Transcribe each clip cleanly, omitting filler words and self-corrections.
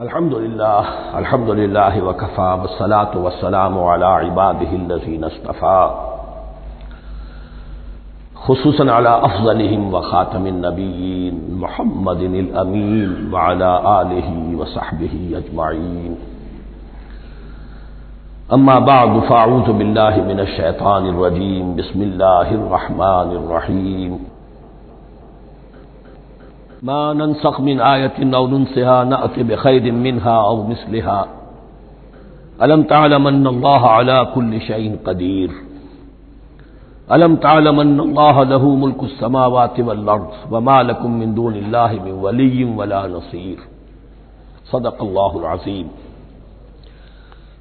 الحمد للہ وکفى والصلاة والسلام علی عباده الذین اصطفى خصوصا علی افضلهم وخاتم النبیین محمد الامین وعلی آلہ وصحبہ اجمعین اما بعد فاعوذ باللہ من الشیطان الرجیم بسم اللہ الرحمن الرحیم ما ننسخ من آیت او ننسها نأت بخیر منها او مثلها الم تعلم ان اللہ علی کل شیء قدیر الم تعلم ان اللہ له ملک السماوات والارض وما لکم من دون اللہ من ولی ولا نصیر صدق اللہ العظیم۔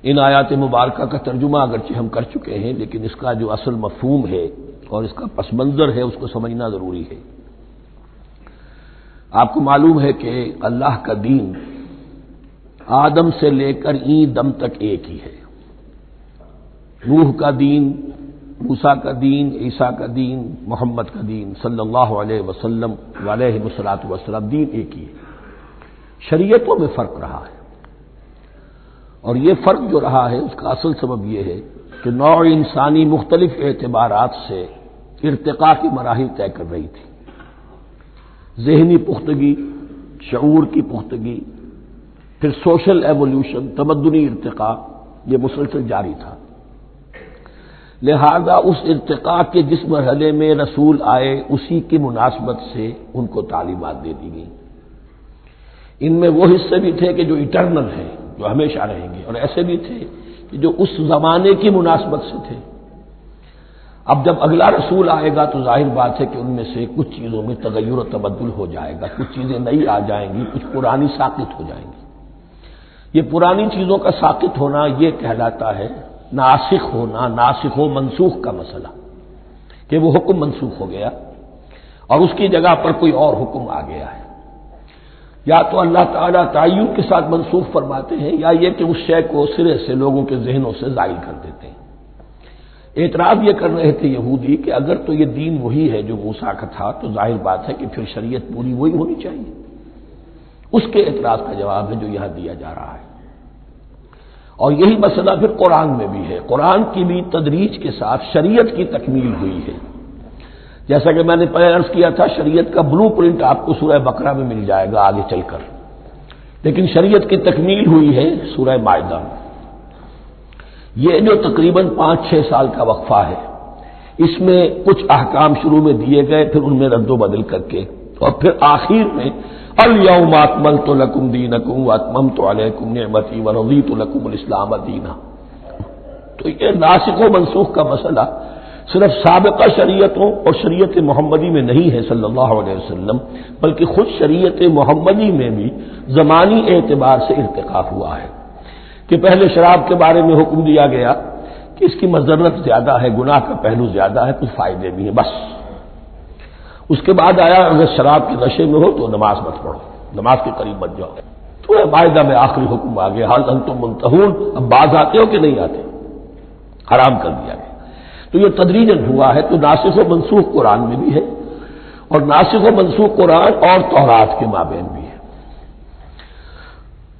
ان آیات مبارکہ کا ترجمہ اگرچہ ہم کر چکے ہیں، لیکن اس کا جو اصل مفہوم ہے اور اس کا پس منظر ہے اس کو سمجھنا ضروری ہے۔ آپ کو معلوم ہے کہ اللہ کا دین آدم سے لے کر این دم تک ایک ہی ہے۔ نوح کا دین، موسیٰ کا دین، عیسیٰ کا دین، محمد کا دین صلی اللہ علیہ وسلم علیہ الصلوۃ والسلام، دین ایک ہی ہے۔ شریعتوں میں فرق رہا ہے، اور یہ فرق جو رہا ہے اس کا اصل سبب یہ ہے کہ نوع انسانی مختلف اعتبارات سے ارتقاء کی مراحل طے کر رہی تھی۔ ذہنی پختگی، شعور کی پختگی، پھر سوشل ایولیوشن، تمدنی ارتقاء، یہ مسلسل جاری تھا۔ لہذا اس ارتقاء کے جس مرحلے میں رسول آئے اسی کی مناسبت سے ان کو تعلیمات دے دی گئی۔ ان میں وہ حصے بھی تھے کہ جو ایٹرنل ہیں، جو ہمیشہ رہیں گے، اور ایسے بھی تھے کہ جو اس زمانے کی مناسبت سے تھے۔ اب جب اگلا رسول آئے گا تو ظاہر بات ہے کہ ان میں سے کچھ چیزوں میں تغیر و تبدل ہو جائے گا، کچھ چیزیں نئی آ جائیں گی، کچھ پرانی ساقط ہو جائیں گی۔ یہ پرانی چیزوں کا ساقط ہونا یہ کہلاتا ہے ناسخ ہونا، ناسخ و منسوخ کا مسئلہ، کہ وہ حکم منسوخ ہو گیا اور اس کی جگہ پر کوئی اور حکم آ گیا ہے۔ یا تو اللہ تعالیٰ تعین کے ساتھ منسوخ فرماتے ہیں، یا یہ کہ اس شے کو سرے سے لوگوں کے ذہنوں سے زائل کر دیتے ہیں۔ اعتراض یہ کر رہے تھے یہودی کہ اگر تو یہ دین وہی ہے جو موسیٰ کا تھا تو ظاہر بات ہے کہ پھر شریعت پوری وہی ہونی چاہیے۔ اس کے اعتراض کا جواب ہے جو یہاں دیا جا رہا ہے، اور یہی مسئلہ پھر قرآن میں بھی ہے۔ قرآن کی بھی تدریج کے ساتھ شریعت کی تکمیل ہوئی ہے۔ جیسا کہ میں نے پہلے عرض کیا تھا، شریعت کا بلو پرنٹ آپ کو سورہ بقرہ میں مل جائے گا آگے چل کر، لیکن شریعت کی تکمیل ہوئی ہے سورہ مائدہ میں۔ یہ جو تقریباً 5-6 سال کا وقفہ ہے، اس میں کچھ احکام شروع میں دیے گئے، پھر ان میں رد و بدل کر کے، اور پھر آخر میں الیوم اکملت لکم دینکم واتممت علیکم نعمتی ورضیت لکم الاسلام دینا۔ تو یہ ناسخ و منسوخ کا مسئلہ صرف سابقہ شریعتوں اور شریعت محمدی میں نہیں ہے صلی اللہ علیہ وسلم، بلکہ خود شریعت محمدی میں بھی زمانی اعتبار سے ارتقاء ہوا ہے کہ پہلے شراب کے بارے میں حکم دیا گیا کہ اس کی مضرت زیادہ ہے، گناہ کا پہلو زیادہ ہے، کچھ فائدے بھی ہیں بس۔ اس کے بعد آیا اگر شراب کے نشے میں ہو تو نماز مت پڑھو، نماز کے قریب مت جاؤ۔ تو مائدہ میں آخری حکم آ گیا، حال انتم منتہون، اب باز آتے ہو کہ نہیں آتے، حرام کر دیا گیا۔ تو یہ تدریجاً ہوا ہے۔ تو ناسخ و منسوخ قرآن میں بھی ہے، اور ناسخ و منسوخ قرآن اور تورات کے مابین بھی ہے۔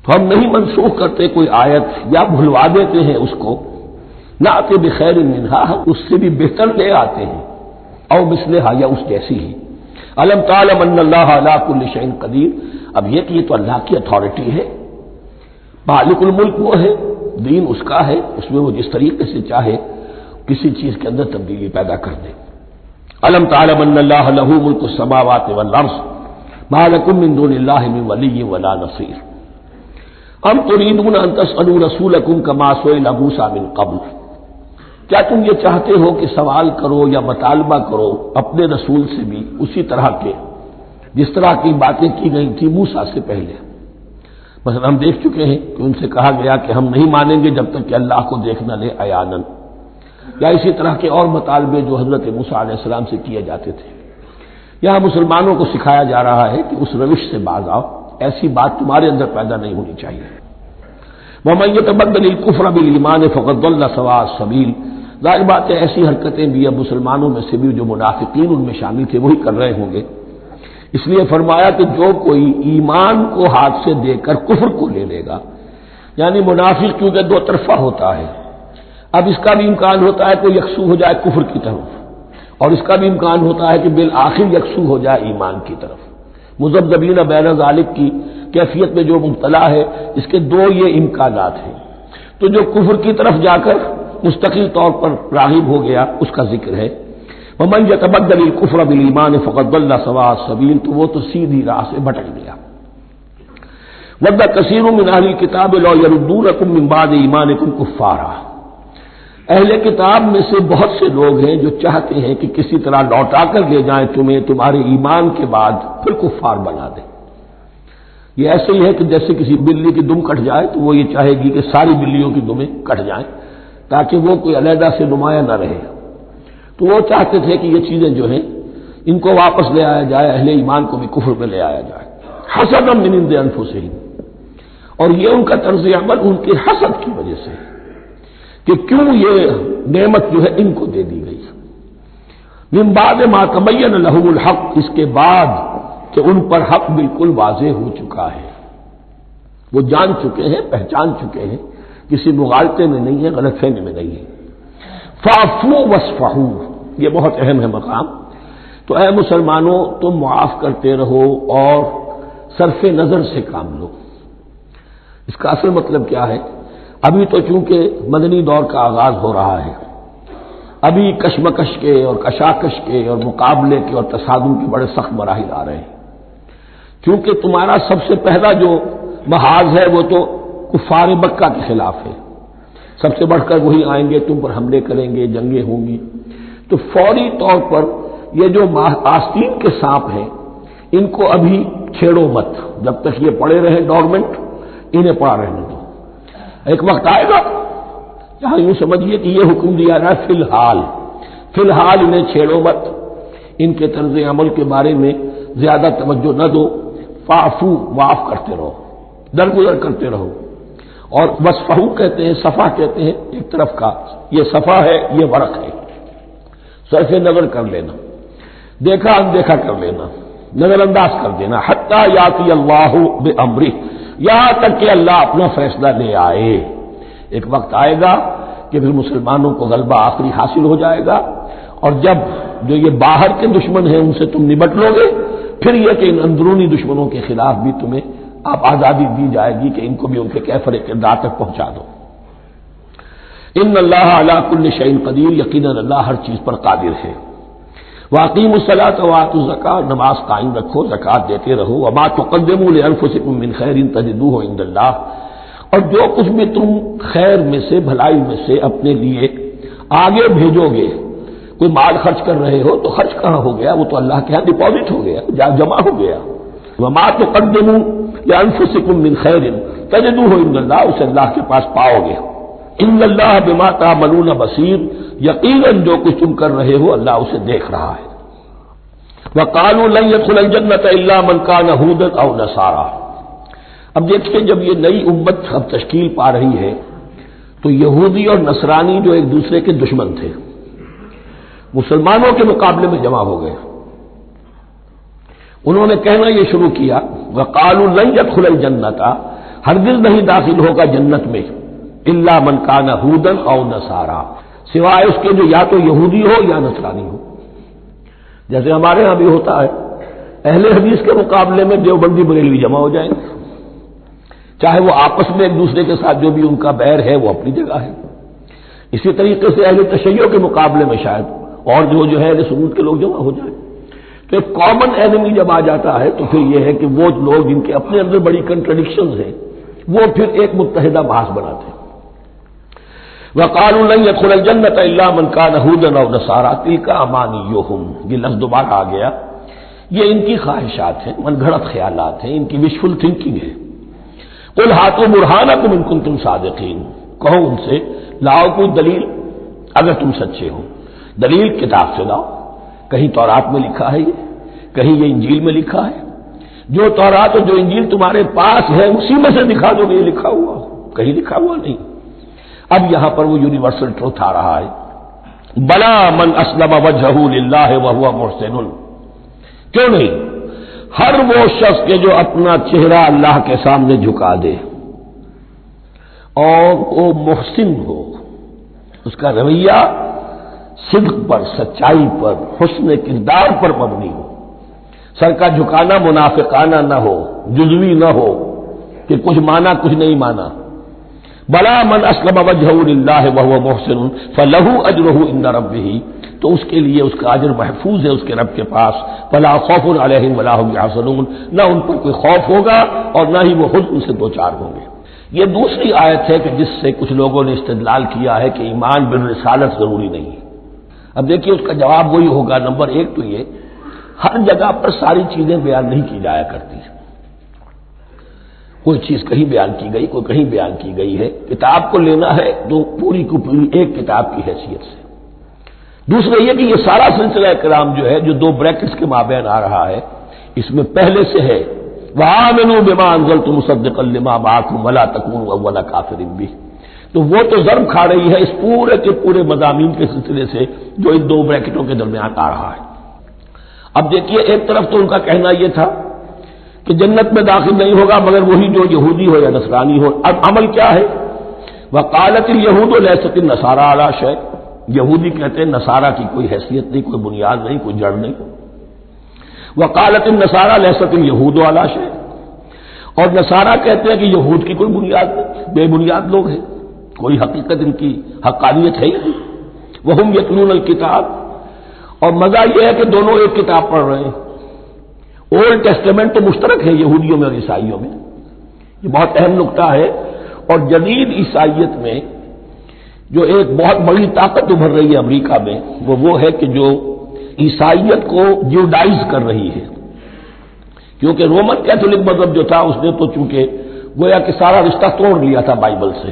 تو ہم نہیں منسوخ کرتے کوئی آیت یا بھلوا دیتے ہیں اس کو، نہ آتے بخیر منہا، ہم اس سے بھی بہتر لے آتے ہیں، او مثلہا، یا اس جیسی ہی۔ علم تعلم ان اللہ علی کل شیء قدیر، اب یہ کہ یہ تو اللہ کی اتھارٹی ہے، مالک الملک وہ ہے، دین اس کا ہے، اس میں وہ جس طریقے سے چاہے کسی چیز کے اندر تبدیلی پیدا کر دے۔ علم تعلم ان اللہ لہ ملک السماوات والارض ما لکم من دون اللہ من ولی ولا نصیر ام تريدون ان تسألوا رسولكم كما سئل موسى من قبل، کیا تم یہ چاہتے ہو کہ سوال کرو یا مطالبہ کرو اپنے رسول سے بھی اسی طرح کے جس طرح کی باتیں کی گئی تھی موسیٰ سے پہلے؟ مثلا ہم دیکھ چکے ہیں کہ ان سے کہا گیا کہ ہم نہیں مانیں گے جب تک کہ اللہ کو دیکھ نہ لے عیاناً، یا اسی طرح کے اور مطالبے جو حضرت موسیٰ علیہ السلام سے کیے جاتے تھے۔ یہاں مسلمانوں کو سکھایا جا رہا ہے کہ اس روش سے باز آؤ، ایسی بات تمہارے اندر پیدا نہیں ہونی چاہیے۔ وَمَن يَتَبَدَّلِ الْكُفْرَ بِالْإِيمَانِ فَقَدْ ضَلَّ سَوَاءَ السَّبِيلِ، ظاہر بات ہے ایسی حرکتیں بھی اب مسلمانوں میں سے بھی جو منافقین ان میں شامل تھے وہی کر رہے ہوں گے اس لیے فرمایا کہ جو کوئی ایمان کو ہاتھ سے دے کر کفر کو لے لے گا، یعنی منافق کیونکہ دو طرفہ ہوتا ہے، اب اس کا بھی امکان ہوتا ہے کہ یکسو ہو جائے کفر کی طرف، اور اس کا بھی امکان ہوتا ہے کہ بالآخر یکسو ہو جائے ایمان کی طرف۔ مذبذبین بین ذالک کی کیفیت میں جو مبتلا ہے، اس کے دو یہ امکانات ہیں۔ تو جو کفر کی طرف جا کر مستقل طور پر راغب ہو گیا، اس کا ذکر ہے۔ ومن یتبدل الکفر بالایمان فقد ضل سواء السبیل، تو وہ تو سیدھی راہ سے بھٹک گیا۔ ود کثیر من اہل الکتاب لو یردونکم من بعد ایمانکم کفارا، اہل کتاب میں سے بہت سے لوگ ہیں جو چاہتے ہیں کہ کسی طرح لوٹا کر لے جائیں تمہیں تمہارے ایمان کے بعد، پھر کفار بنا دیں۔ یہ ایسے ہی ہے کہ جیسے کسی بلی کی دم کٹ جائے تو وہ یہ چاہے گی کہ ساری بلیوں کی دمیں کٹ جائیں تاکہ وہ کوئی علیحدہ سے نمایاں نہ رہے۔ تو وہ چاہتے تھے کہ یہ چیزیں جو ہیں ان کو واپس لے آیا جائے، اہل ایمان کو بھی کفر میں لے آیا جائے، حسدا من عند انفسہم، اور یہ ان کا طرز عمل ان کے حسد کی وجہ سے کہ کیوں یہ نعمت جو ہے ان کو دے دی گئی۔ من بعد ما تبین لهم الحق، اس کے بعد کہ ان پر حق بالکل واضح ہو چکا ہے، وہ جان چکے ہیں، پہچان چکے ہیں، کسی مغالطے میں نہیں ہے، غلط فہمی میں نہیں ہے۔ فاعفوا واصفحوا، یہ بہت اہم ہے مقام۔ تو اے مسلمانوں، تم معاف کرتے رہو اور صرف نظر سے کام لو۔ اس کا اصل مطلب کیا ہے؟ ابھی تو چونکہ مدنی دور کا آغاز ہو رہا ہے، ابھی کشمکش کے اور کشاکش کے اور مقابلے کے اور تصادم کے بڑے سخت مراحل آ رہے ہیں، کیونکہ تمہارا سب سے پہلا جو محاذ ہے وہ تو کفار مکہ کے خلاف ہے، سب سے بڑھ کر وہی آئیں گے، تم پر حملے کریں گے، جنگیں ہوں گی۔ تو فوری طور پر یہ جو آستین کے سانپ ہیں ان کو ابھی چھیڑو مت، جب تک یہ پڑے رہیں ڈورمنٹ، انہیں پڑا رہنے دو۔ ایک وقت آئے گا جہاں یوں سمجھیے کہ یہ حکم دیا جائے فی الحال انہیں چھیڑو مت، ان کے طرز عمل کے بارے میں زیادہ توجہ نہ دو، فاعفو، معاف کرتے رہو، درگزر کرتے رہو۔ اور وصفحو کہتے ہیں، صفح کہتے ہیں ایک طرف کا، یہ صفح ہے، یہ ورق ہے، صرف نظر کر لینا، دیکھا اندیکھا کر لینا، نظر انداز کر دینا، حتی یاتی اللہ بامرہ، یہاں تک کہ اللہ اپنا فیصلہ لے آئے۔ ایک وقت آئے گا کہ پھر مسلمانوں کو غلبہ آخری حاصل ہو جائے گا، اور جب جو یہ باہر کے دشمن ہیں ان سے تم نمٹ لو گے، پھر یہ کہ ان اندرونی دشمنوں کے خلاف بھی تمہیں اب آزادی دی جائے گی کہ ان کو بھی ان کے کیفر کردار تک پہنچا دو۔ ان اللہ علی کل شیء قدیر، یقیناً اللہ ہر چیز پر قادر ہے۔ واقیموا الصلاۃ وآتوا الزکاۃ، نماز قائم رکھو، زکوٰۃ دیتے رہو۔ وما تقدموا لانفسکم من خیر تجدوہ عند اللہ، اور جو کچھ بھی تم خیر میں سے، بھلائی میں سے اپنے لیے آگے بھیجو گے، کوئی مال خرچ کر رہے ہو تو خرچ کہاں ہو گیا؟ وہ تو اللہ کے ہاں ڈپازٹ ہو گیا، جمع ہو گیا۔ وما تقدموا لانفسکم من خیر تجدوہ عند اللہ، اسے اللہ کے پاس پاؤ گے۔ ان اللہ بما تعملون بصیر، یقیناً جو کچھ تم کر رہے ہو اللہ اسے دیکھ رہا ہے۔ وقالوا لن يدخل الجنة الا من كان هودا او نصارى، اب دیکھیں جب یہ نئی امت اب تشکیل پا رہی ہے تو یہودی اور نصرانی جو ایک دوسرے کے دشمن تھے مسلمانوں کے مقابلے میں جمع ہو گئے، انہوں نے کہنا یہ شروع کیا وقالوا لن يدخل الجنة، ہرگز نہیں داخل ہوگا جنت میں الا من کان ہودا او نصارا، سوائے اس کے جو یا تو یہودی ہو یا نصرانی ہو۔ جیسے ہمارے ہاں بھی ہوتا ہے، اہل حدیث کے مقابلے میں دیوبندی بریلوی جمع ہو جائیں، چاہے وہ آپس میں ایک دوسرے کے ساتھ جو بھی ان کا بیر ہے وہ اپنی جگہ ہے۔ اسی طریقے سے اہل تشیع کے مقابلے میں شاید اور جو ہے اہل سنت کے لوگ جمع ہو جائیں۔ تو ایک کامن اینمی جب آ جاتا ہے تو پھر یہ ہے کہ وہ لوگ جن کے اپنے اندر بڑی کنٹرڈکشنز ہیں وہ پھر ایک متحدہ بحث بناتے ہیں۔ وقالوا لن يدخل الجنة الا من كان هودا او نصارى تلك امانيهم، یہ لفظ دوبارہ آ گیا، یہ ان کی خواہشات ہیں، من گھڑت خیالات ہیں، ان کی وشفل تھنکنگ ہے۔ قل هاتوا برهانكم ان كنتم صادقين، کہو ان سے لاؤ کوئی دلیل اگر تم سچے ہو، دلیل کتاب سے لاؤ، کہیں تورات میں لکھا ہے یہ، کہیں یہ انجیل میں لکھا ہے، جو تورات اور جو انجیل تمہارے پاس ہے اسی میں سے دکھا دو کہ یہ لکھا ہوا، کہیں لکھا ہوا نہیں۔ اب یہاں پر وہ یونیورسل ٹروتھ آ رہا ہے، بلا من اسلم وجهه للہ وهو محسن، کیوں نہیں؟ ہر وہ شخص کے جو اپنا چہرہ اللہ کے سامنے جھکا دے اور وہ محسن ہو، اس کا رویہ صدق پر، سچائی پر، حسن کردار پر مبنی ہو، سر کا جھکانا منافقانہ نہ ہو، جزوی نہ ہو کہ کچھ مانا کچھ نہیں مانا۔ بلا من اسلم وجهه لله وهو محسن فله اجره عند ربه، تو اس کے لیے اس کا اجر محفوظ ہے اس کے رب کے پاس۔ فلا خوف علیہم ولا هم يحزنون، نہ ان پر کوئی خوف ہوگا اور نہ ہی وہ حزن سے دوچار ہوں گے۔ یہ دوسری آیت ہے کہ جس سے کچھ لوگوں نے استدلال کیا ہے کہ ایمان بالرسالت ضروری نہیں ہے۔ اب دیکھیے اس کا جواب وہی ہوگا، نمبر ایک تو یہ ہر جگہ پر ساری چیزیں بیان نہیں کی جایا کرتی، کوئی چیز کہیں بیان کی گئی، کوئی کہیں بیان کی گئی ہے۔ کتاب کو لینا ہے تو پوری کو پوری ایک کتاب کی حیثیت سے۔ دوسرا یہ کہ یہ سارا سلسلہ کرام جو ہے، جو دو بریکٹس کے مابین آ رہا ہے، اس میں پہلے سے ہے وَآمِنُوا بِمَا أَنزَلْتُ مُصَدِّقًا لِمَا مَعَكُمْ وَلَا تَكُونُوا أَوَّلَ كَافِرٍ بِهِ، تو وہ تو ضرب کھا رہی ہے اس پورے کے پورے مضامین کے سلسلے سے جو ان دو بریکٹوں کے درمیان آ رہا ہے۔ اب دیکھیے ایک طرف تو ان کا کہنا یہ تھا کہ جنت میں داخل نہیں ہوگا مگر وہی جو یہودی ہو یا نصرانی ہو۔ اب عمل کیا ہے؟ وقالت اليہود لیست النصارى علی شیء، یہودی کہتے ہیں نصارہ کی کوئی حیثیت نہیں، کوئی بنیاد نہیں، کوئی جڑ نہیں۔ وقالت النصارى لیست اليہود علی شیء، اور نصارہ کہتے ہیں کہ یہود کی کوئی بنیاد نہیں، بے بنیاد لوگ ہیں، کوئی حقیقت ان کی حقانیت ہے ہی نہیں۔ وہم یتلون الکتاب، اور مزہ یہ ہے کہ دونوں ایک کتاب پڑھ رہے ہیں۔ اولڈ ٹیسٹمنٹ تو مشترک ہے یہودیوں میں اور عیسائیوں میں، یہ بہت اہم نقطہ ہے۔ اور جدید عیسائیت میں جو ایک بہت بڑی طاقت ابھر رہی ہے امریکہ میں، وہ ہے کہ جو عیسائیت کو جیوڈائز کر رہی ہے، کیونکہ رومن کیتھولک مذہب جو تھا اس نے تو چونکہ گویا کہ سارا رشتہ توڑ لیا تھا بائبل سے،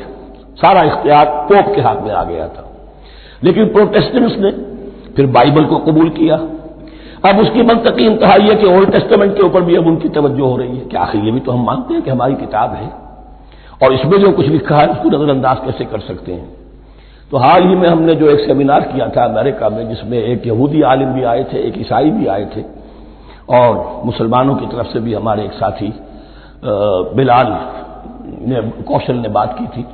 سارا اختیار پوپ کے ہاتھ میں آ گیا تھا، لیکن پروٹیسٹنٹس نے پھر بائبل کو قبول کیا۔ اب اس کی منطقی انتہا یہ کہ اولڈ ٹیسٹمنٹ کے اوپر بھی اب ان کی توجہ ہو رہی ہے کہ آخر یہ بھی تو ہم مانتے ہیں کہ ہماری کتاب ہے اور اس میں جو کچھ لکھا ہے اس کو نظر انداز کیسے کر سکتے ہیں۔ تو حال ہی میں ہم نے جو ایک سیمینار کیا تھا امریکہ میں، جس میں ایک یہودی عالم بھی آئے تھے، ایک عیسائی بھی آئے تھے، اور مسلمانوں کی طرف سے بھی ہمارے ایک ساتھی بلال کوشل نے بات کی تھی،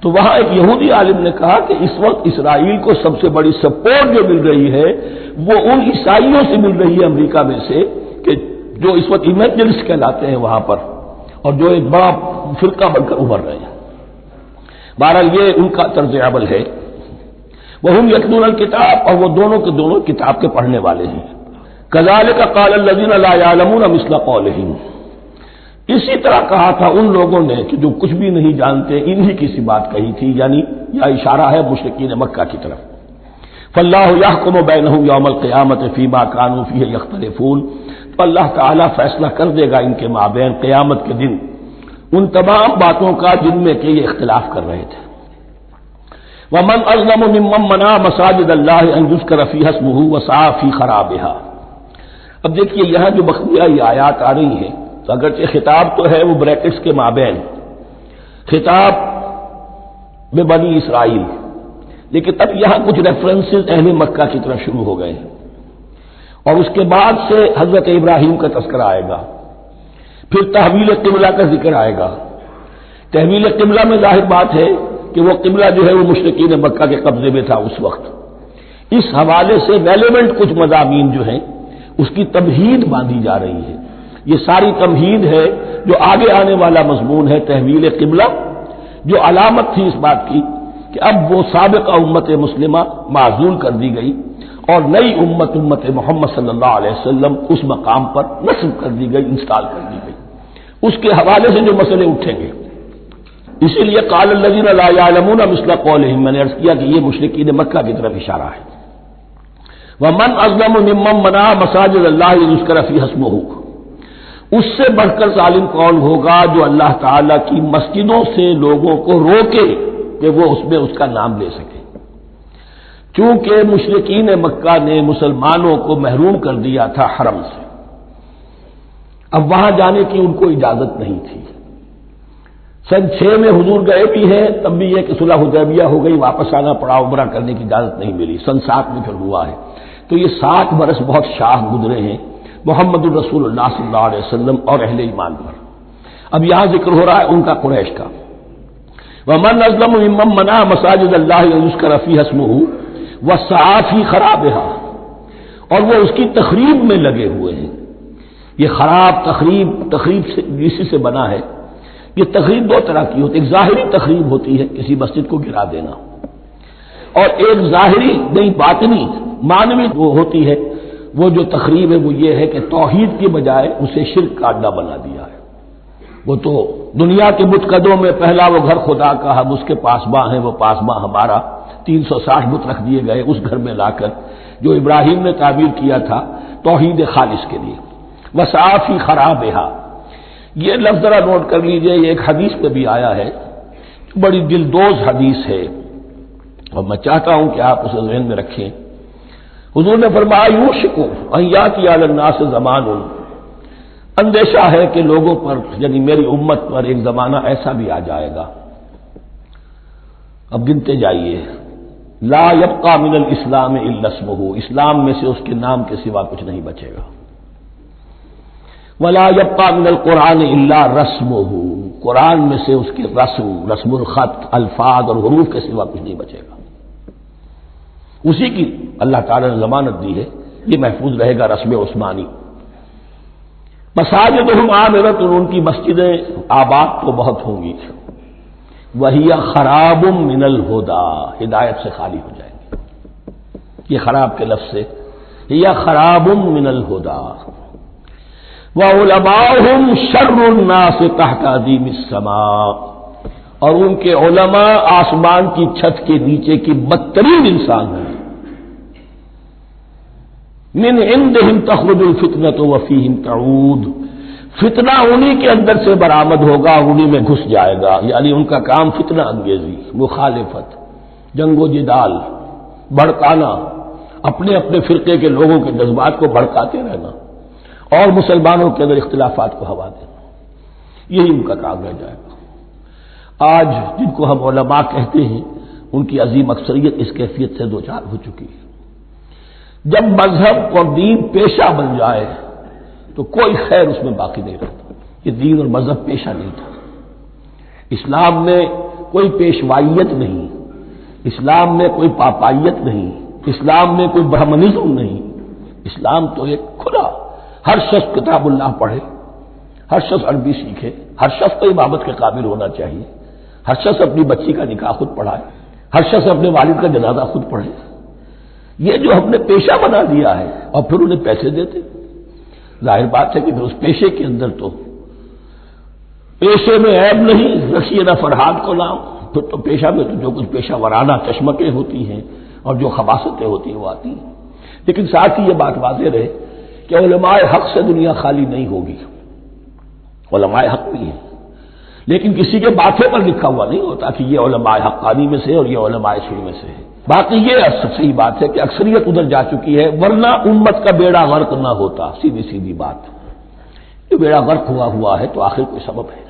تو وہاں ایک یہودی عالم نے کہا کہ اس وقت اسرائیل کو سب سے بڑی سپورٹ جو مل رہی ہے وہ ان عیسائیوں سے مل رہی ہے امریکہ میں سے، کہ جو اس وقت ایونجلسٹ کہلاتے ہیں وہاں پر، اور جو ایک بڑا فرقہ بن کر ابھر رہے ہیں۔ بہرحال یہ ان کا طرز عمل ہے۔ وہم یتلون الکتاب، اور وہ دونوں کے دونوں کتاب کے پڑھنے والے ہیں۔ کذالک قال الذین لا یعلمون مثل قولہم، اسی طرح کہا تھا ان لوگوں نے کہ جو کچھ بھی نہیں جانتے، انہی کی سی بات کہی تھی، یعنی یہ اشارہ ہے مشرکین مکہ کی طرف۔ فاللہ یحکم بینہم یوم القیامۃ فیما کانوا فیہ یختلفون، تو اللہ تعالیٰ فیصلہ کر دے گا ان کے مابین قیامت کے دن ان تمام باتوں کا جن میں کہ یہ اختلاف کر رہے تھے۔ ومن اظلم ممن منع مساجد اللہ ان یذکر فیہا اسمہ وسعی فی خرابہا۔ اب دیکھیے یہاں جو بخیہ یہ آیات آ رہی ہیں، تو اگرچہ خطاب تو ہے وہ بریکٹس کے مابین، خطاب میں بنی اسرائیل، لیکن اب یہاں کچھ ریفرنسز اہل مکہ کی طرف شروع ہو گئے ہیں، اور اس کے بعد سے حضرت ابراہیم کا تذکرہ آئے گا، پھر تحویل قبلہ کا ذکر آئے گا۔ تحویل قبلہ میں ظاہر بات ہے کہ وہ قبلہ جو ہے وہ مشرکین مکہ کے قبضے میں تھا اس وقت، اس حوالے سے ریلیونٹ کچھ مضامین جو ہیں اس کی تمہید باندھی جا رہی ہے۔ یہ ساری تمہید ہے جو آگے آنے والا مضمون ہے تحویل قبلہ، جو علامت تھی اس بات کی کہ اب وہ سابقہ امت مسلمہ معزول کر دی گئی اور نئی امت محمد صلی اللہ علیہ وسلم اس مقام پر نصب کر دی گئی، انسٹال کر دی گئی۔ اس کے حوالے سے جو مسئلے اٹھیں گے، اسی لیے قال الذین لا یعلمون مثل قولہم، میں نے عرض کیا کہ یہ مشرکین مکہ کی طرف اشارہ ہے۔ ومن اظلم ممن منع مساجد اللہ یذکر فیہا اسمہ، اس سے بڑھ کر ظالم کون ہوگا جو اللہ تعالی کی مسجدوں سے لوگوں کو روکے کہ وہ اس میں اس کا نام لے سکے۔ چونکہ مشرکین مکہ نے مسلمانوں کو محروم کر دیا تھا حرم سے، اب وہاں جانے کی ان کو اجازت نہیں تھی۔ سن 6 میں حضور گئے بھی ہیں، تب بھی یہ کہ صلح حدیبیہ ہو گئی، واپس آنا پڑا، عمرہ کرنے کی اجازت نہیں ملی، سن 7 میں پھر ہوا ہے۔ تو یہ 7 برس بہت شاہ گزرے ہیں، محمد الرسول اللہ صلی اللہ علیہ وسلم اور اہل ایمان پر۔ اب یہاں ذکر ہو رہا ہے ان کا، قریش کا۔ وَمَنْ أَظْلَمُ مِمَّن مَنَعَ مَسَاجِدَ اللَّهِ أَن يُذْكَرَ فِيهَا اسْمُهُ وَسَعَىٰ فِي خَرَابِهَا، اور وہ اس کی تخریب میں لگے ہوئے ہیں۔ یہ خراب تخریب سے اسی سے بنا ہے۔ یہ تخریب دو طرح کی ہوتی ہے، ایک ظاہری تخریب ہوتی ہے کسی مسجد کو گرا دینا، اور ایک ظاہری نہیں باطنی معنوی وہ ہوتی ہے۔ وہ جو تخریب ہے وہ یہ ہے کہ توحید کی بجائے اسے شرک کا اڈا بنا دیا ہے۔ وہ تو دنیا کے بتکدوں میں پہلا وہ گھر خدا کا، ہم اس کے پاسباں ہیں، وہ پاسباں ہمارا، 360 بت رکھ دیے گئے اس گھر میں لا کر، جو ابراہیم نے تعبیر کیا تھا توحید خالص کے لیے۔ وَسَعَىٰ فِي خَرَابِهَا، یہ لفظ ذرا نوٹ کر لیجئے، یہ ایک حدیث میں بھی آیا ہے، بڑی دلدوز حدیث ہے، اور میں چاہتا ہوں کہ آپ اسے ذہن میں رکھیں۔ حضور نے فرمایا یوشک ان یاتی علی الناس زمان، اندیشہ ہے کہ لوگوں پر یعنی میری امت پر ایک زمانہ ایسا بھی آ جائے گا، اب گنتے جائیے، لا یبقى من الاسلام الا اسمہ، اسلام میں سے اس کے نام کے سوا کچھ نہیں بچے گا، ولا یبقى من القرآن الا رسمہ، قرآن میں سے اس کے رسم الخط، الفاظ اور حروف کے سوا کچھ نہیں بچے گا۔ اسی کی اللہ تعالی نے ضمانت دی ہے، یہ محفوظ رہے گا رسم عثمانی۔ مساجدہم عامرۃ، ان کی مسجدیں آباد تو بہت ہوں گی، وہی خراب من الہدی، ہدایت سے خالی ہو جائیں گے۔ یہ خراب کے لفظ سے ہی خراب من الہدی، وعلماؤہم شر الناس تحت عظیم السماء، اور ان کے علماء آسمان کی چھت کے نیچے کی بدترین انسان ہیں۔ من عندہم تخرج الفتنۃ وفیہم تعود، فتنہ انہی کے اندر سے برآمد ہوگا، انہی میں گھس جائے گا، یعنی ان کا کام فتنہ انگیزی، مخالفت، جنگ و جدال، بھڑکانا، اپنے اپنے فرقے کے لوگوں کے جذبات کو بھڑکاتے رہنا اور مسلمانوں کے اندر اختلافات کو ہوا دینا، یہی ان کا کام رہ جائے گا۔ آج جن کو ہم علماء کہتے ہیں ان کی عظیم اکثریت اس کیفیت سے دوچار ہو چکی ہے۔ جب مذہب اور دین پیشہ بن جائے تو کوئی خیر اس میں باقی نہیں رہتا۔ یہ دین اور مذہب پیشہ نہیں تھا، اسلام میں کوئی پیشوائیت نہیں، اسلام میں کوئی پاپائیت نہیں، اسلام میں کوئی برہمنزم نہیں، اسلام تو ایک کھلا، ہر شخص کتاب اللہ پڑھے، ہر شخص عربی سیکھے، ہر شخص کو امامت کے قابل ہونا چاہیے، ہر شخص اپنی بچی کا نکاح خود پڑھائے، ہر شخص اپنے والد کا جنازہ خود پڑھے۔ یہ جو ہم نے پیشہ بنا دیا ہے اور پھر انہیں پیسے دیتے، ظاہر بات ہے کہ پھر اس پیشے کے اندر تو پیشے میں عیب نہیں، رکھیے نہ فرحاد کو نام، پھر تو پیشہ میں تو جو کچھ پیشہ ورانہ چشمکیں ہوتی ہیں اور جو خباثتیں ہوتی ہیں وہ آتی ہیں۔ لیکن ساتھ ہی یہ بات واضح رہے کہ علماء حق سے دنیا خالی نہیں ہوگی، علماء حق بھی ہیں، لیکن کسی کے ماتھے پر لکھا ہوا نہیں ہوتا کہ یہ علماء حقانی میں سے اور یہ علماء سوء میں سے ہے۔ باقی یہ صحیح بات ہے کہ اکثریت ادھر جا چکی ہے، ورنہ امت کا بیڑا غرق نہ ہوتا، سیدھی بات۔ یہ بیڑا غرق ہوا ہے تو آخر کوئی سبب ہے۔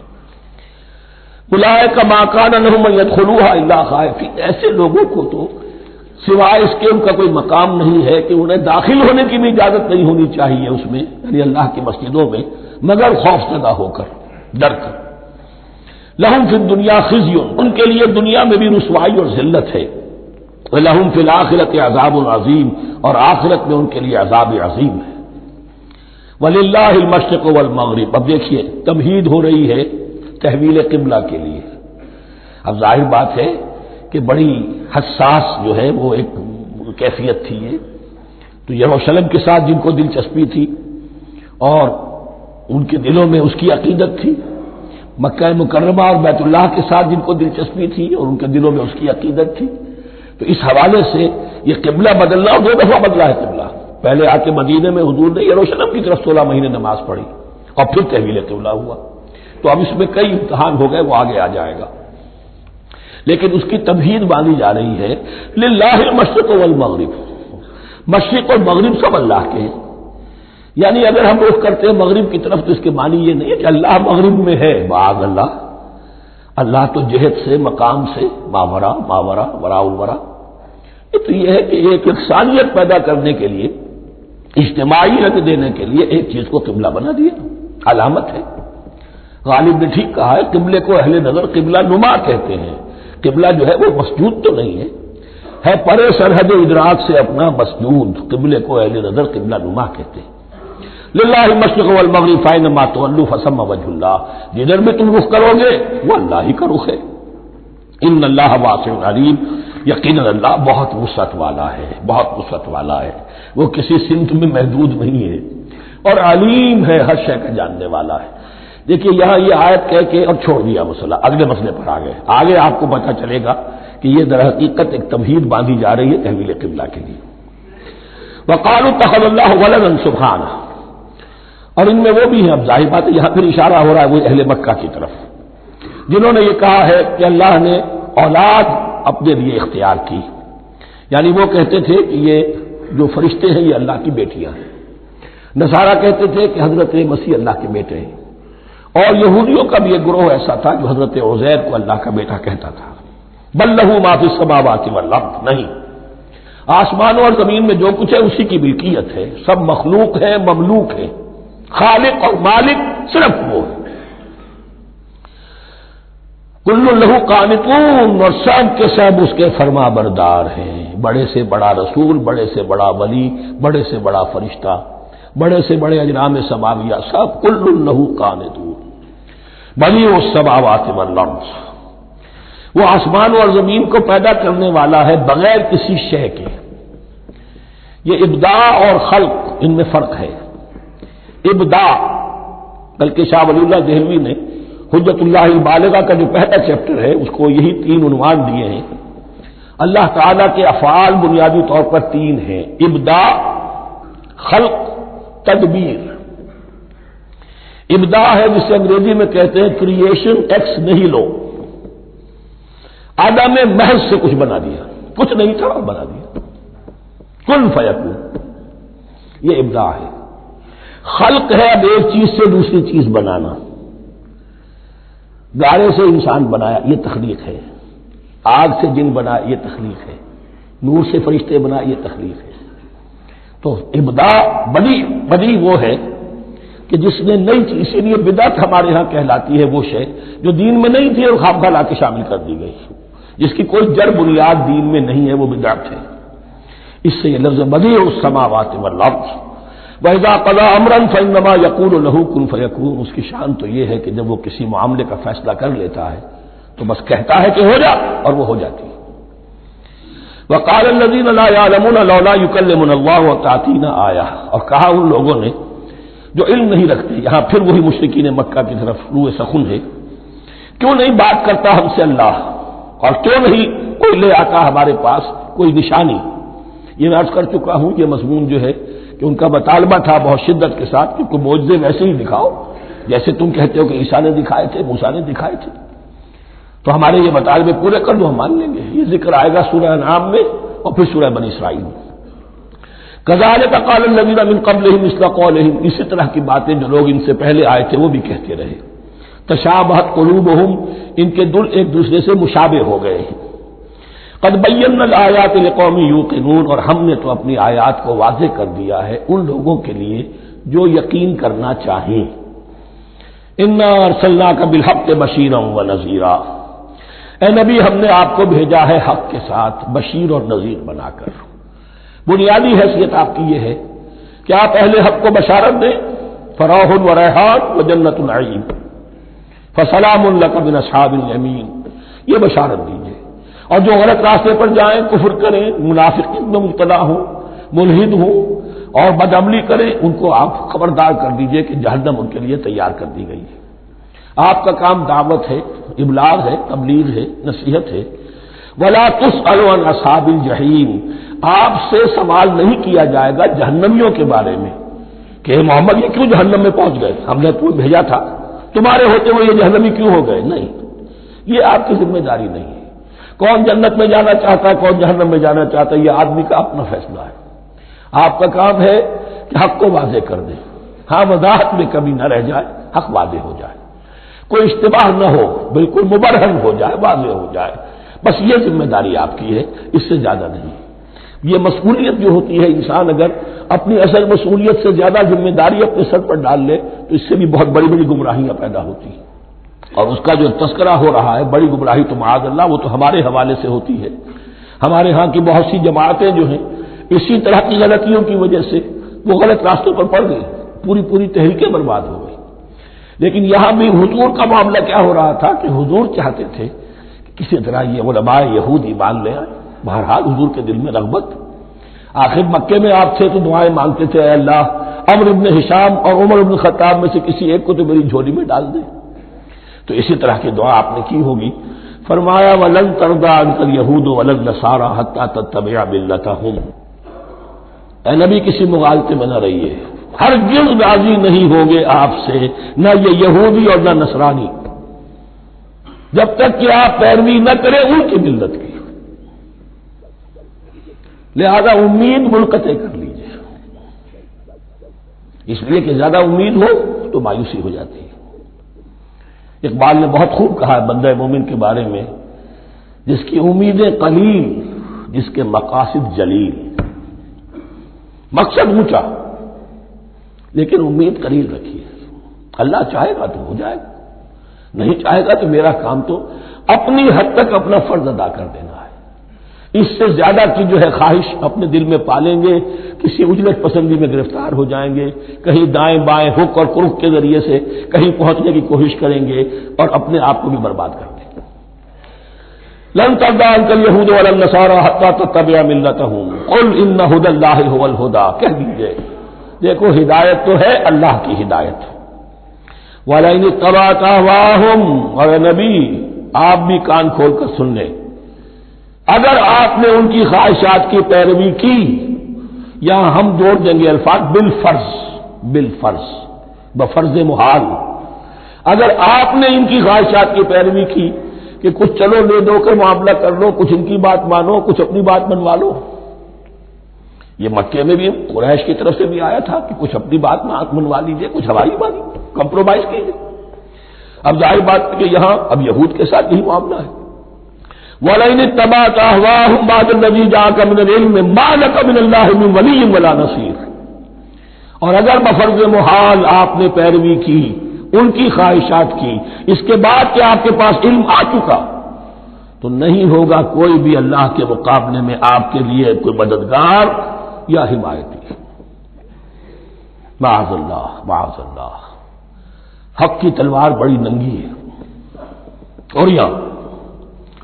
اولئک ما کان لهم ان يدخلوها الا خائفین، ایسے لوگوں کو تو سوائے اس کے ان کا کوئی مقام نہیں ہے کہ انہیں داخل ہونے کی بھی اجازت نہیں ہونی چاہیے اس میں، یعنی اللہ کی مسجدوں میں، مگر خوف زدہ ہو کر، ڈر کر۔ لہم فی الدنیا خزی، ان کے لیے دنیا میں بھی رسوائی اور ذلت ہے، وَلَهُمْ فِي الْآخِرَةِ عَذَابٌ عَظِيمٌ، اور آخرت میں ان کے لیے عذاب عظیم ہے۔ وَلِلَّهِ الْمَشْرِقُ وَالْمَغْرِبُ، اب دیکھیے تمہید ہو رہی ہے تحویل قبلہ کے لیے۔ اب ظاہر بات ہے کہ بڑی حساس جو ہے وہ ایک کیفیت تھی یہ، تو یروشلم کے ساتھ جن کو دلچسپی تھی اور ان کے دلوں میں اس کی عقیدت تھی، مکہ مکرمہ اور بیت اللہ کے ساتھ جن کو دلچسپی تھی اور ان کے دلوں میں اس کی عقیدت تھی، تو اس حوالے سے یہ قبلہ بدلنا، اور 2 دفعہ بدلا ہے قبلہ۔ پہلے آ کے مدینے میں حضور نے یروشلم کی طرف 16 مہینے نماز پڑھی اور پھر تحویل قبلہ ہوا، تو اب اس میں کئی امتحان ہو گئے، وہ آگے آ جائے گا، لیکن اس کی تمہید باندھی جا رہی ہے۔ للہ المشرق والمغرب، مشرق اور مغرب سب اللہ کے ہیں، یعنی اگر ہم رخ کرتے ہیں مغرب کی طرف تو اس کے معنی یہ نہیں ہے کہ اللہ مغرب میں ہے، معاذ اللہ، اللہ تو جہت سے، مقام سے، ماورا وراء الورا۔ تو یہ ہے کہ ایک یکسانیت پیدا کرنے کے لیے اجتماعی رنگ دینے کے لیے ایک چیز کو قبلہ بنا دیا، علامت ہے۔ غالب نے ٹھیک کہا ہے، قبلے کو اہل نظر قبلہ نما کہتے ہیں۔ قبلہ جو ہے وہ مسجود تو نہیں ہے پرے سرحد ادراک سے اپنا مسجود، قبلے کو اہل نظر قبلہ نما کہتے ہیں۔ للہ المشرق والمغرب فینما تولوا فثم وجہ اللہ، جدھر بھی تم رخ کرو گے وہ اللہ ہی کا رخ ہے۔ ان اللہ واسع علیم، یقیناً اللہ بہت وسعت والا ہے، بہت وسعت والا ہے، وہ کسی سمت میں محدود نہیں ہے، اور علیم ہے، ہر شے کا جاننے والا ہے۔ دیکھیے یہاں یہ آیت کہہ کے اور چھوڑ دیا مسئلہ، اگلے مسئلے پر آ گئے۔ آگے آپ کو پتہ چلے گا کہ یہ در حقیقت ایک تمہید باندھی جا رہی ہے تحویل قبلہ کے لیے۔ وقالوا اتخذ اللہ ولدا سبحانہ، اور ان میں وہ بھی ہیں، اب ظاہر بات ہے یہاں پھر اشارہ ہو رہا ہے وہ اہل مکہ کی طرف، جنہوں نے یہ کہا ہے کہ اللہ نے اولاد اپنے لیے اختیار کی، یعنی وہ کہتے تھے کہ یہ جو فرشتے ہیں یہ اللہ کی بیٹیاں ہیں، نصارہ کہتے تھے کہ حضرت مسیح اللہ کے بیٹے ہیں، اور یہودیوں کا بھی ایک گروہ ایسا تھا جو حضرت عزیر کو اللہ کا بیٹا کہتا تھا۔ بل لہ ما فی السماوات والارض، نہیں، آسمانوں اور زمین میں جو کچھ ہے اسی کی ملکیت ہے، سب مخلوق ہے، مملوک ہے، خالق اور مالک صرف وہ ہے۔ کل لہ قانتون، اور سب کے سب اس کے فرما بردار ہیں، بڑے سے بڑا رسول، بڑے سے بڑا ولی، بڑے سے بڑا فرشتہ، بڑے سے بڑے اجرام سماویہ، سب کل لہ قانتون۔ بدیع السماوات والارض، وہ آسمان اور زمین کو پیدا کرنے والا ہے بغیر کسی شے کے۔ یہ ابداع اور خلق ان میں فرق ہے۔ ابداع، بلکہ شاہ ولی اللہ دہلوی نے حجت اللہ البالغہ کا جو پہلا چیپٹر ہے اس کو یہی 3 عنوان دیے ہیں۔ اللہ تعالیٰ کے افعال بنیادی طور پر 3 ہیں، ابداع، خلق، تدبیر۔ ابداع ہے جسے انگریزی میں کہتے ہیں کریشن ایکس نہیلو، آدم محض سے کچھ بنا دیا، کچھ نہیں تھا اور بنا دیا، کن فیکون، یہ ابداع ہے۔ خلق ہے اب ایک چیز سے دوسری چیز بنانا، گارے سے انسان بنایا، یہ تخلیق ہے، آگ سے جن بنایا، یہ تخلیق ہے، نور سے فرشتے بنائے، یہ تخلیق ہے۔ تو ابداع بدیع وہ ہے کہ جس نے نئی چیز، اسی لیے بدعت ہمارے ہاں کہلاتی ہے وہ شے جو دین میں نہیں تھی اور خواہ لا کے شامل کر دی گئی، جس کی کوئی جڑ بنیاد دین میں نہیں ہے، وہ بدعت ہے۔ اس سے یہ لفظ بدیع السماوات والارض، وَإِذَا قَضَىٰ أَمْرًا فَإِنَّمَا يَقُولُ لَهُ كُن فَيَكُونُ، اس کی شان تو یہ ہے کہ جب وہ کسی معاملے کا فیصلہ کر لیتا ہے تو بس کہتا ہے کہ ہو جا اور وہ ہو جاتی ہے۔ وَقَالَ الَّذِينَ لَا يَعْلَمُونَ لَوْلَا يُكَلِّمُنَا اللَّهُ وَتَأْتِينَا آیَةٌ، اور کہا ان لوگوں نے جو علم نہیں رکھتے، یہاں پھر وہی مشرکین مکہ کی طرف روح سخن ہے، کیوں نہیں بات کرتا ہم سے اللہ، اور کیوں نہیں کوئی لے آتا ہمارے پاس کوئی نشانی۔ یہ میں عرض کر چکا ہوں، یہ مضمون جو ہے کہ ان کا مطالبہ تھا بہت شدت کے ساتھ کہ کوئی معجزے ویسے ہی دکھاؤ جیسے تم کہتے ہو کہ عیسیٰ نے دکھائے تھے، موسیٰ نے دکھائے تھے، تو ہمارے یہ مطالبے پورے کر دو، ہم مان لیں گے۔ یہ ذکر آئے گا سورہ انعام میں اور پھر سورہ بنی اسرائیل میں۔ کذالک قال الذین من قبلہم مثل قولہم، اسی طرح کی باتیں جو لوگ ان سے پہلے آئے تھے وہ بھی کہتے رہے۔ تشابہت قلوبہم، ان کے دل ایک دوسرے سے مشابہ ہو گئے ہیں۔ قد بینا الآیات لقوم یوقنون، اور ہم نے تو اپنی آیات کو واضح کر دیا ہے ان لوگوں کے لیے جو یقین کرنا چاہیں۔ انا ارسلناک بالحق بشیرا ونذیرا، اے نبی ہم نے آپ کو بھیجا ہے حق کے ساتھ بشیر اور نذیر بنا کر۔ بنیادی حیثیت آپ کی یہ ہے کہ آپ اہل حق کو بشارت دیں، فراح و ریحان و جنت النعیم، فسلام لک من اصحاب الیمین، یہ بشارت دیجیے۔ اور جو غلط راستے پر جائیں، کفر کریں، منافقت میں مبتلا ہوں، ملحد ہوں اور بدعملی کریں، ان کو آپ خبردار کر دیجئے کہ جہنم ان کے لیے تیار کر دی گئی ہے۔ آپ کا کام دعوت ہے، ابلاغ ہے، تبلیغ ہے، نصیحت ہے۔ ولا تسأل عن اصحاب الجحیم، آپ سے سوال نہیں کیا جائے گا جہنمیوں کے بارے میں کہ محمد یہ کیوں جہنم میں پہنچ گئے، ہم نے تمہیں بھیجا تھا، تمہارے ہوتے ہوئے یہ جہنمی کیوں ہو گئے، نہیں، یہ آپ کی ذمہ داری نہیں ہے۔ کون جنت میں جانا چاہتا ہے، کون جہنم میں جانا چاہتا ہے، یہ آدمی کا اپنا فیصلہ ہے۔ آپ کا کام ہے کہ حق کو واضح کر دیں، ہاں وضاحت میں کمی نہ رہ جائے، حق واضح ہو جائے، کوئی اشتباہ نہ ہو، بالکل مبرہن ہو جائے، واضح ہو جائے، بس یہ ذمہ داری آپ کی ہے، اس سے زیادہ نہیں۔ یہ مسئولیت جو ہوتی ہے، انسان اگر اپنی اصل مسئولیت سے زیادہ ذمہ داری اپنے سر پر ڈال لے تو اس سے بھی بہت بڑی بڑی گمراہیاں پیدا ہوتی ہیں، اور اس کا جو تذکرہ ہو رہا ہے بڑی گمراہی تو معاذ اللہ وہ تو ہمارے حوالے سے ہوتی ہے۔ ہمارے ہاں کی بہت سی جماعتیں جو ہیں اسی طرح کی غلطیوں کی وجہ سے وہ غلط راستوں پر پڑ گئی، پوری تحریکیں برباد ہو گئی۔ لیکن یہاں بھی حضور کا معاملہ کیا ہو رہا تھا کہ حضور چاہتے تھے کہ کسی طرح یہ علماء یہود ایمان لے آئے۔ بہرحال حضور کے دل میں رغبت، آخر مکے میں آپ تھے تو دعائیں مانگتے تھے، اے اللہ عمرو ابن ہشام اور عمر ابن خطاب میں سے کسی ایک کو تو میری جھولی میں ڈال دے۔ تو اسی طرح کی دعا آپ نے کی ہوگی۔ فرمایا وَلَن تَرْضَىٰ عَنكَ الْيَهُودُ وَلَا النَّصَارَىٰ حَتَّىٰ تَتَّبِعَ مِلَّتَهُمْ۔ اے نبی کسی مغالطے میں نہ رہیے، ہرگز راضی نہیں ہوں گے آپ سے نہ یہ یہودی اور نہ نصرانی، جب تک کہ آپ پیروی نہ کریں ان کی ملت کی۔ لہذا امید منقطع کر لیجیے، اس لیے کہ زیادہ امید ہو تو مایوسی ہو جاتی ہے۔ اقبال نے بہت خوب کہا ہے بندہ مومن کے بارے میں، جس کی امیدیں قلیل، جس کے مقاصد جلیل۔ مقصد اونچا لیکن امید قلیل رکھیے، اللہ چاہے گا تو ہو جائے گا، نہیں چاہے گا تو میرا کام تو اپنی حد تک اپنا فرض ادا کر دینا ہے۔ اس سے زیادہ کی جو ہے خواہش اپنے دل میں پالیں گے، کسی اجلت پسندی میں گرفتار ہو جائیں گے، کہیں دائیں بائیں ہک اور کرک کے ذریعے سے کہیں پہنچنے کی کوشش کریں گے اور اپنے آپ کو بھی برباد کر دیں گے۔ لن ترضى عنك اليهود ولا النصارى حتى تتبع ملتهم قل ان هدى الله هو الهدى، کہہ دیجئے دیکھو ہدایت تو ہے اللہ کی ہدایت۔ ولئن اتبعت اهواءهم، اور نبی آپ بھی کان کھول کر سن لیں، اگر آپ نے ان کی خواہشات کی پیروی کی، یہاں ہم جوڑ دیں گے الفاظ بالفرض بفرض محال، اگر آپ نے ان کی خواہشات کی پیروی کی کہ کچھ چلو لے دو کر معاملہ کر لو، کچھ ان کی بات مانو، کچھ اپنی بات منوا لو۔ یہ مکے میں بھی قریش کی طرف سے بھی آیا تھا کہ کچھ اپنی بات منوا لیجیے، کچھ ہماری بات کمپرومائز کیجیے۔ اب ظاہر بات ہے کہ یہاں اب یہود کے ساتھ یہی معاملہ ہے۔ وَلَئِنِ اتَّبَعْتَ أَهْوَاءَهُمْ بَعْدَ الَّذِي جَاءَكَ مِنَ الْعِلْمِ مَا لَكَ مِنَ اللَّهِ مِنْ وَلِيٍّ وَلَا نَصِيرٍ، اور اگر بفرض محال آپ نے پیروی کی ان کی خواہشات کی، اس کے بعد کہ آپ کے پاس علم آ چکا، تو نہیں ہوگا کوئی بھی اللہ کے مقابلے میں آپ کے لیے کوئی مددگار یا حمایتی۔ معاذ اللہ معاذ اللہ، حق کی تلوار بڑی ننگی ہے، اور یہاں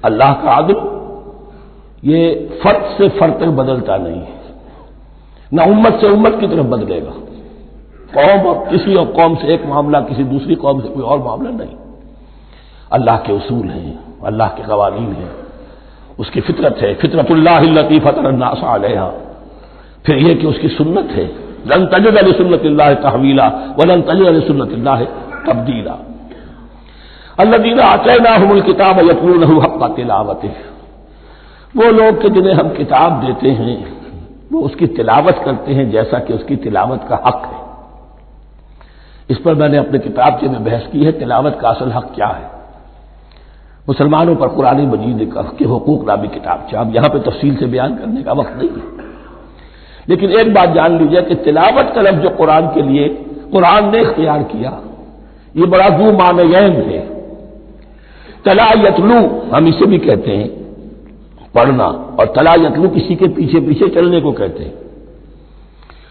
اللہ کا عدل یہ فرد سے فرد تک بدلتا نہیں ہے، نہ امت سے امت کی طرف بدلے گا۔ قوم اور کسی اور قوم سے ایک معاملہ، کسی دوسری قوم سے کوئی اور معاملہ نہیں۔ اللہ کے اصول ہیں، اللہ کے قوانین ہیں، اس کی فطرت ہے، فطرت اللہ التی فطر الناس علیہا، پھر یہ کہ اس کی سنت ہے، لن تجد لسنت اللہ تحویلا ولن تجد لسنت اللہ تبدیلا۔ الذین آتیناہم الکتاب یتلونہ حق تلاوتہ، وہ لوگ کہ جنہیں ہم کتاب دیتے ہیں وہ اس کی تلاوت کرتے ہیں جیسا کہ اس کی تلاوت کا حق ہے۔ اس پر میں نے اپنے کتابچے میں بحث کی ہے، تلاوت کا اصل حق کیا ہے۔ مسلمانوں پر قرآن مجید کے حقوق نامی کتابچہ، اب یہاں پہ تفصیل سے بیان کرنے کا وقت نہیں ہے، لیکن ایک بات جان لیجیے کہ تلاوت کا لفظ جو قرآن کے لیے قرآن نے اختیار کیا، یہ بڑا ذو معنیین ہے۔ تلا یتلو ہم اسے بھی کہتے ہیں پڑھنا، اور تلا یتلو کسی کے پیچھے پیچھے چلنے کو کہتے ہیں۔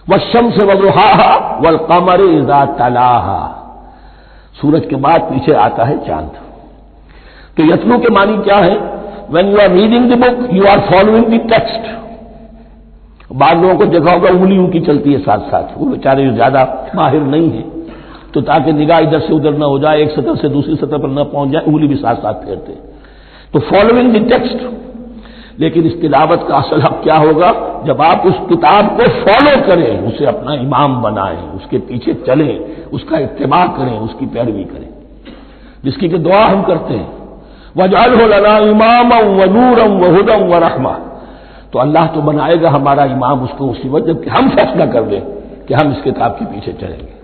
والشمس وضحاها والقمر اذا تلاها، سورج کے بعد پیچھے آتا ہے چاند۔ تو یتلو کے معنی کیا ہے؟ when you are reading the book you are following the text۔ بعض لوگوں کو دیکھا ہوگا انگلیوں کی چلتی ہے ساتھ ساتھ، وہ بیچارے جو زیادہ ماہر نہیں ہیں تو تاکہ نگاہ ادھر سے ادھر نہ ہو جائے، ایک سطح سے دوسری سطح پر نہ پہنچ جائے، انگلی بھی ساتھ ساتھ پھیرتے ہیں، تو فالوئنگ دی ٹیکسٹ۔ لیکن اس تلاوت کا اصل حق کیا ہوگا؟ جب آپ اس کتاب کو فالو کریں، اسے اپنا امام بنائیں، اس کے پیچھے چلیں، اس کا اتباع کریں، اس کی پیروی کریں، جس کی کہ دعا ہم کرتے ہیں وَاجْعَلْهُ لَنَا إِمَامًا وَنُورًا وَهُدًى وَرَحْمَةً، تو اللہ تو بنائے گا ہمارا امام اس کو اسی وقت جب کہ ہم فیصلہ کر لیں کہ ہم اس کتاب کے پیچھے چلیں گے۔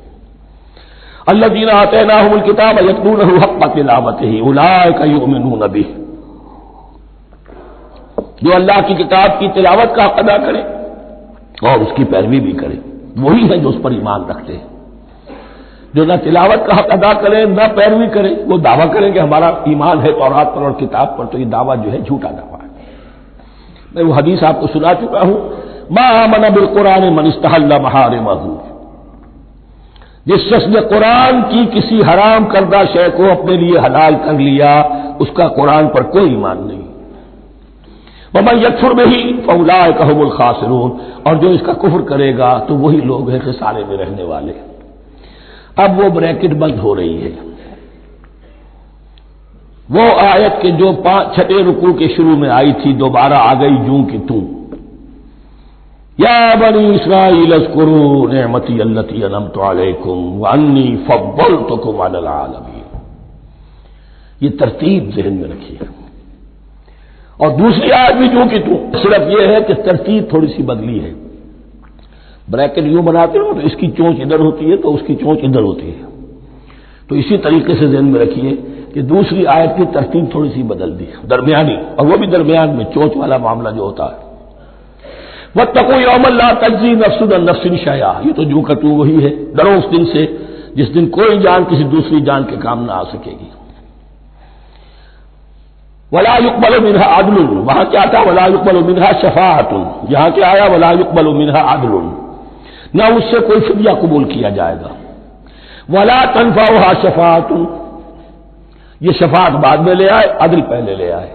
الذین آتیناہم الکتاب یتلونہ حق تلاوتہ اولئک یؤمنون بہ، جو اللہ کی کتاب کی تلاوت کا حق ادا کرے اور اس کی پیروی بھی کرے، وہی ہے جو اس پر ایمان رکھتے ہیں۔ جو نہ تلاوت کا حق ادا کرے نہ پیروی کرے، وہ دعویٰ کریں کہ ہمارا ایمان ہے تورات پر اور کتاب پر، تو یہ دعویٰ جو ہے جھوٹا دعویٰ ہے۔ میں وہ حدیث آپ کو سنا چکا ہوں، ما آمن بالقرآن من استحل محارمہ، جس شخص نے قرآن کی کسی حرام کردہ شے کو اپنے لیے حلال کر لیا، اس کا قرآن پر کوئی ایمان نہیں۔ ومن یکفر بہ فاولئک ھم الخاسرون، اور جو اس کا کفر کرے گا تو وہی لوگ ہیں خسارے میں رہنے والے۔ اب وہ بریکٹ بند ہو رہی ہے، وہ آیت کے جو چھٹے رکوع کے شروع میں آئی تھی دوبارہ آ گئی جوں کہ توں، یا بنی اسرائیل اذکروا نعمتی التی انعمت علیکم وانی فضلتکم علی العالمین۔ یہ ترتیب ذہن میں رکھیے۔ اور دوسری آیت بھی جو کہ توں، صرف یہ ہے کہ ترتیب تھوڑی سی بدلی ہے۔ بریکٹ یوں بناتے ہو تو اس کی چونچ ادھر ہوتی ہے تو اس کی چونچ ادھر ہوتی ہے، تو اسی طریقے سے ذہن میں رکھیے کہ دوسری آیت کی ترتیب تھوڑی سی بدل دی، درمیانی، اور وہ بھی درمیان میں چونچ والا معاملہ جو ہوتا ہے۔ واتقوا یوما لا تجزی نفس عن نفس شیئا، یہ تو جو کہ تو وہی ہے، ڈرو اس دن سے جس دن کوئی جان کسی دوسری جان کے کام نہ آ سکے گی۔ ولا يقبل منها عدل، وہاں کیا تھا ولا يقبل منها شفاعۃ، یہاں کیا آیا ولا يقبل منها عدل، نہ اس سے کوئی فدیہ قبول کیا جائے گا۔ ولا تنفعها شفاعۃ، یہ شفاعت بعد میں لے آئے، عدل پہلے لے آئے،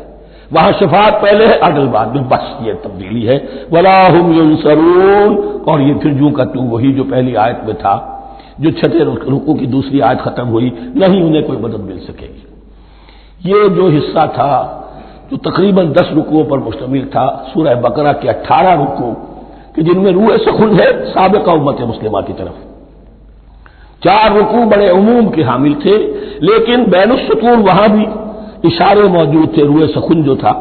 وہاں شفاعت پہلے ہے عدل بعد میں، بس یہ تبدیلی ہے۔ ولا هم ينصرون، اور یہ پھر جو کا تو وہی جو پہلی آیت میں تھا، جو چھٹے رکوع کی دوسری آیت ختم ہوئی، نہیں انہیں کوئی مدد مل سکے گی۔ یہ جو حصہ تھا جو تقریباً 10 رکوعوں پر مشتمل تھا، سورہ بقرہ کے 18 رکوع کہ جن میں روح سخن ہے سابقہ امت مسلمہ کی طرف، 4 رکوع بڑے عموم کے حامل تھے، لیکن بین السطور وہاں بھی اشارے موجود تھے، روح سخن جو تھا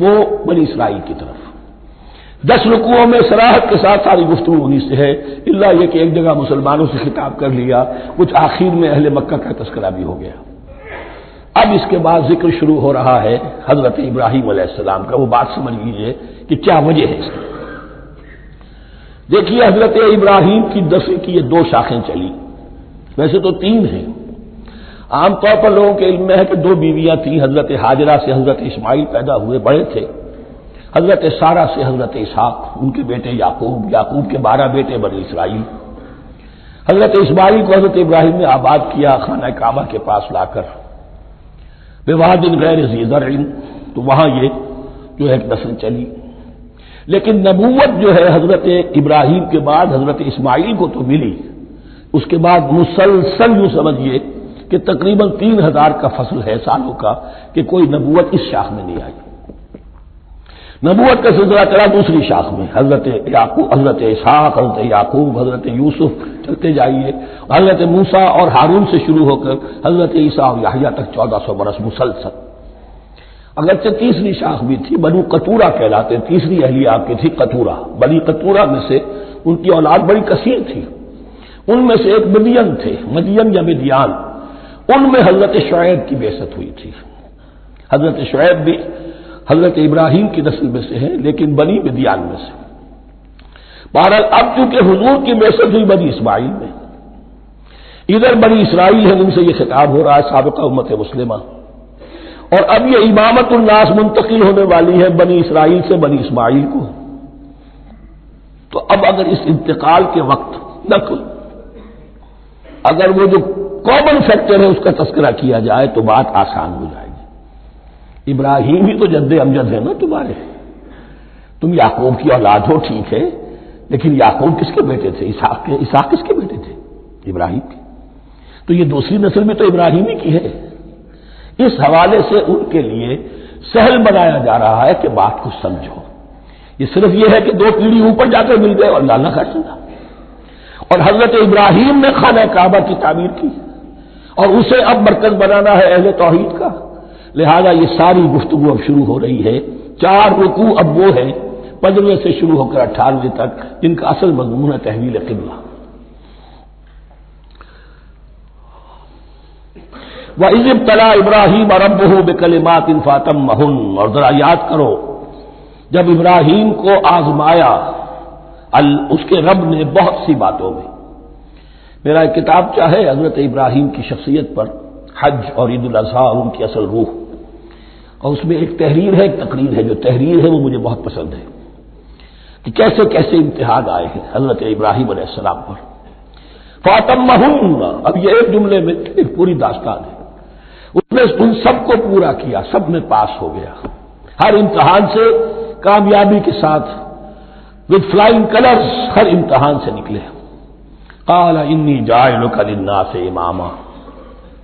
وہ بنی اسرائیل کی طرف۔ 10 رکوعوں میں صراحت کے ساتھ ساری گفتگو انہی سے ہے، الا یہ کہ ایک جگہ مسلمانوں سے خطاب کر لیا، کچھ آخر میں اہل مکہ کا تذکرہ بھی ہو گیا۔ اب اس کے بعد ذکر شروع ہو رہا ہے حضرت ابراہیم علیہ السلام کا، وہ بات سمجھ لیجیے کہ کیا وجہ ہے اس کی۔ دیکھیے حضرت ابراہیم کی دفع کی یہ 2 شاخیں چلی، ویسے تو 3 ہیں۔ عام طور پر لوگوں کے علم میں ہے کہ 2 بیویاں تھیں، حضرت ہاجرہ سے حضرت اسماعیل پیدا ہوئے، بڑے تھے، حضرت سارہ سے حضرت اسحاق، ان کے بیٹے یعقوب، یعقوب کے 12 بیٹے بنی اسرائیل۔ حضرت اسماعیل کو حضرت ابراہیم نے آباد کیا خانہ کعبہ کے پاس لا کر، بواد غیر ذی زرع، تو وہاں یہ جو ایک نسل چلی۔ لیکن نبوت جو ہے حضرت ابراہیم کے بعد حضرت اسماعیل کو تو ملی، اس کے بعد مسلسل یوں سمجھیے کہ تقریباً 3000 کا فصل ہے سالوں کا کہ کوئی نبوت اس شاخ میں نہیں آئی۔ نبوت کا سلسلہ چلا دوسری شاخ میں، حضرت یعقوب، حضرت اسحاق، حضرت یعقوب، حضرت یوسف، چلتے جائیے، حضرت موسیٰ اور ہارون سے شروع ہو کر حضرت عیسیٰ اور یحییٰ تک 1400 برس مسلسل۔ اگرچہ تیسری شاخ بھی تھی، بنو قطورہ کہلاتے، تیسری اہلیہ آپ کی تھی قطورہ، بنی قطورہ میں سے ان کی اولاد بڑی کثیر تھی، ان میں سے ایک مدین تھے، مدین یا مدیان، ان میں حضرت شعیب کی بعثت ہوئی تھی۔ حضرت شعیب بھی حضرت ابراہیم کی نسل میں سے ہیں لیکن بنی مدیان میں سے۔ بہرحال اب چونکہ حضور کی بعثت ہوئی بنی اسماعیل میں، ادھر بنی اسرائیل ہے، ان سے یہ خطاب ہو رہا ہے سابقہ امت مسلمہ، اور اب یہ امامت الناس منتقل ہونے والی ہے بنی اسرائیل سے بنی اسماعیل کو۔ تو اب اگر اس انتقال کے وقت نقل، اگر وہ جو کامن فیکٹر ہے اس کا تذکرہ کیا جائے تو بات آسان ہو جائے گی۔ ابراہیم ہی تو جد امجد ہے نا تمہارے، تم یعقوب کی اولاد ہو ٹھیک ہے، لیکن یعقوب کس کے بیٹے تھے؟ اسحاق کے۔ اسحاق کس کے بیٹے تھے؟ ابراہیم کے۔ تو یہ دوسری نسل میں تو ابراہیم ہی کی ہے۔ اس حوالے سے ان کے لیے سہل بنایا جا رہا ہے کہ بات کو سمجھو، یہ صرف یہ ہے کہ 2 پیڑھی اوپر جا کر مل گئے اور اللہ نہ کر سکا۔ اور حضرت ابراہیم نے خانہ کعبہ کی تعمیر کی اور اسے اب مرکز بنانا ہے اہل توحید کا، لہذا یہ ساری گفتگو اب شروع ہو رہی ہے۔ 4 رکوع اب وہ ہے 15ویں سے شروع ہو کر 18ویں تک، جن کا اصل مضمون ہے تحویل قبلہ۔ وَإِذِ ابْتَلَىٰ إِبْرَاهِيمَ رَبُّهُ بِكَلِمَاتٍ فَأَتَمَّهُنَّ، اور ذرا یاد کرو جب ابراہیم کو آزمایا اس کے رب نے بہت سی باتوں میں. میرا ایک کتاب چاہے حضرت ابراہیم کی شخصیت پر، حج اور عید الاضحیٰ اور ان کی اصل روح، اور اس میں ایک تحریر ہے، ایک تقریر ہے. جو تحریر ہے وہ مجھے بہت پسند ہے کہ کیسے کیسے امتحان آئے ہیں حضرت ابراہیم علیہ السلام پر. فَأَتَمَّهُنَّ، اب یہ ایک جملے میں ایک پوری داستان ہے. اس نے ان سب کو پورا کیا، سب میں پاس ہو گیا، ہر امتحان سے کامیابی کے ساتھ وتھ فلائنگ کلرز ہر امتحان سے نکلے. قال انی جاعلک للناس اماما،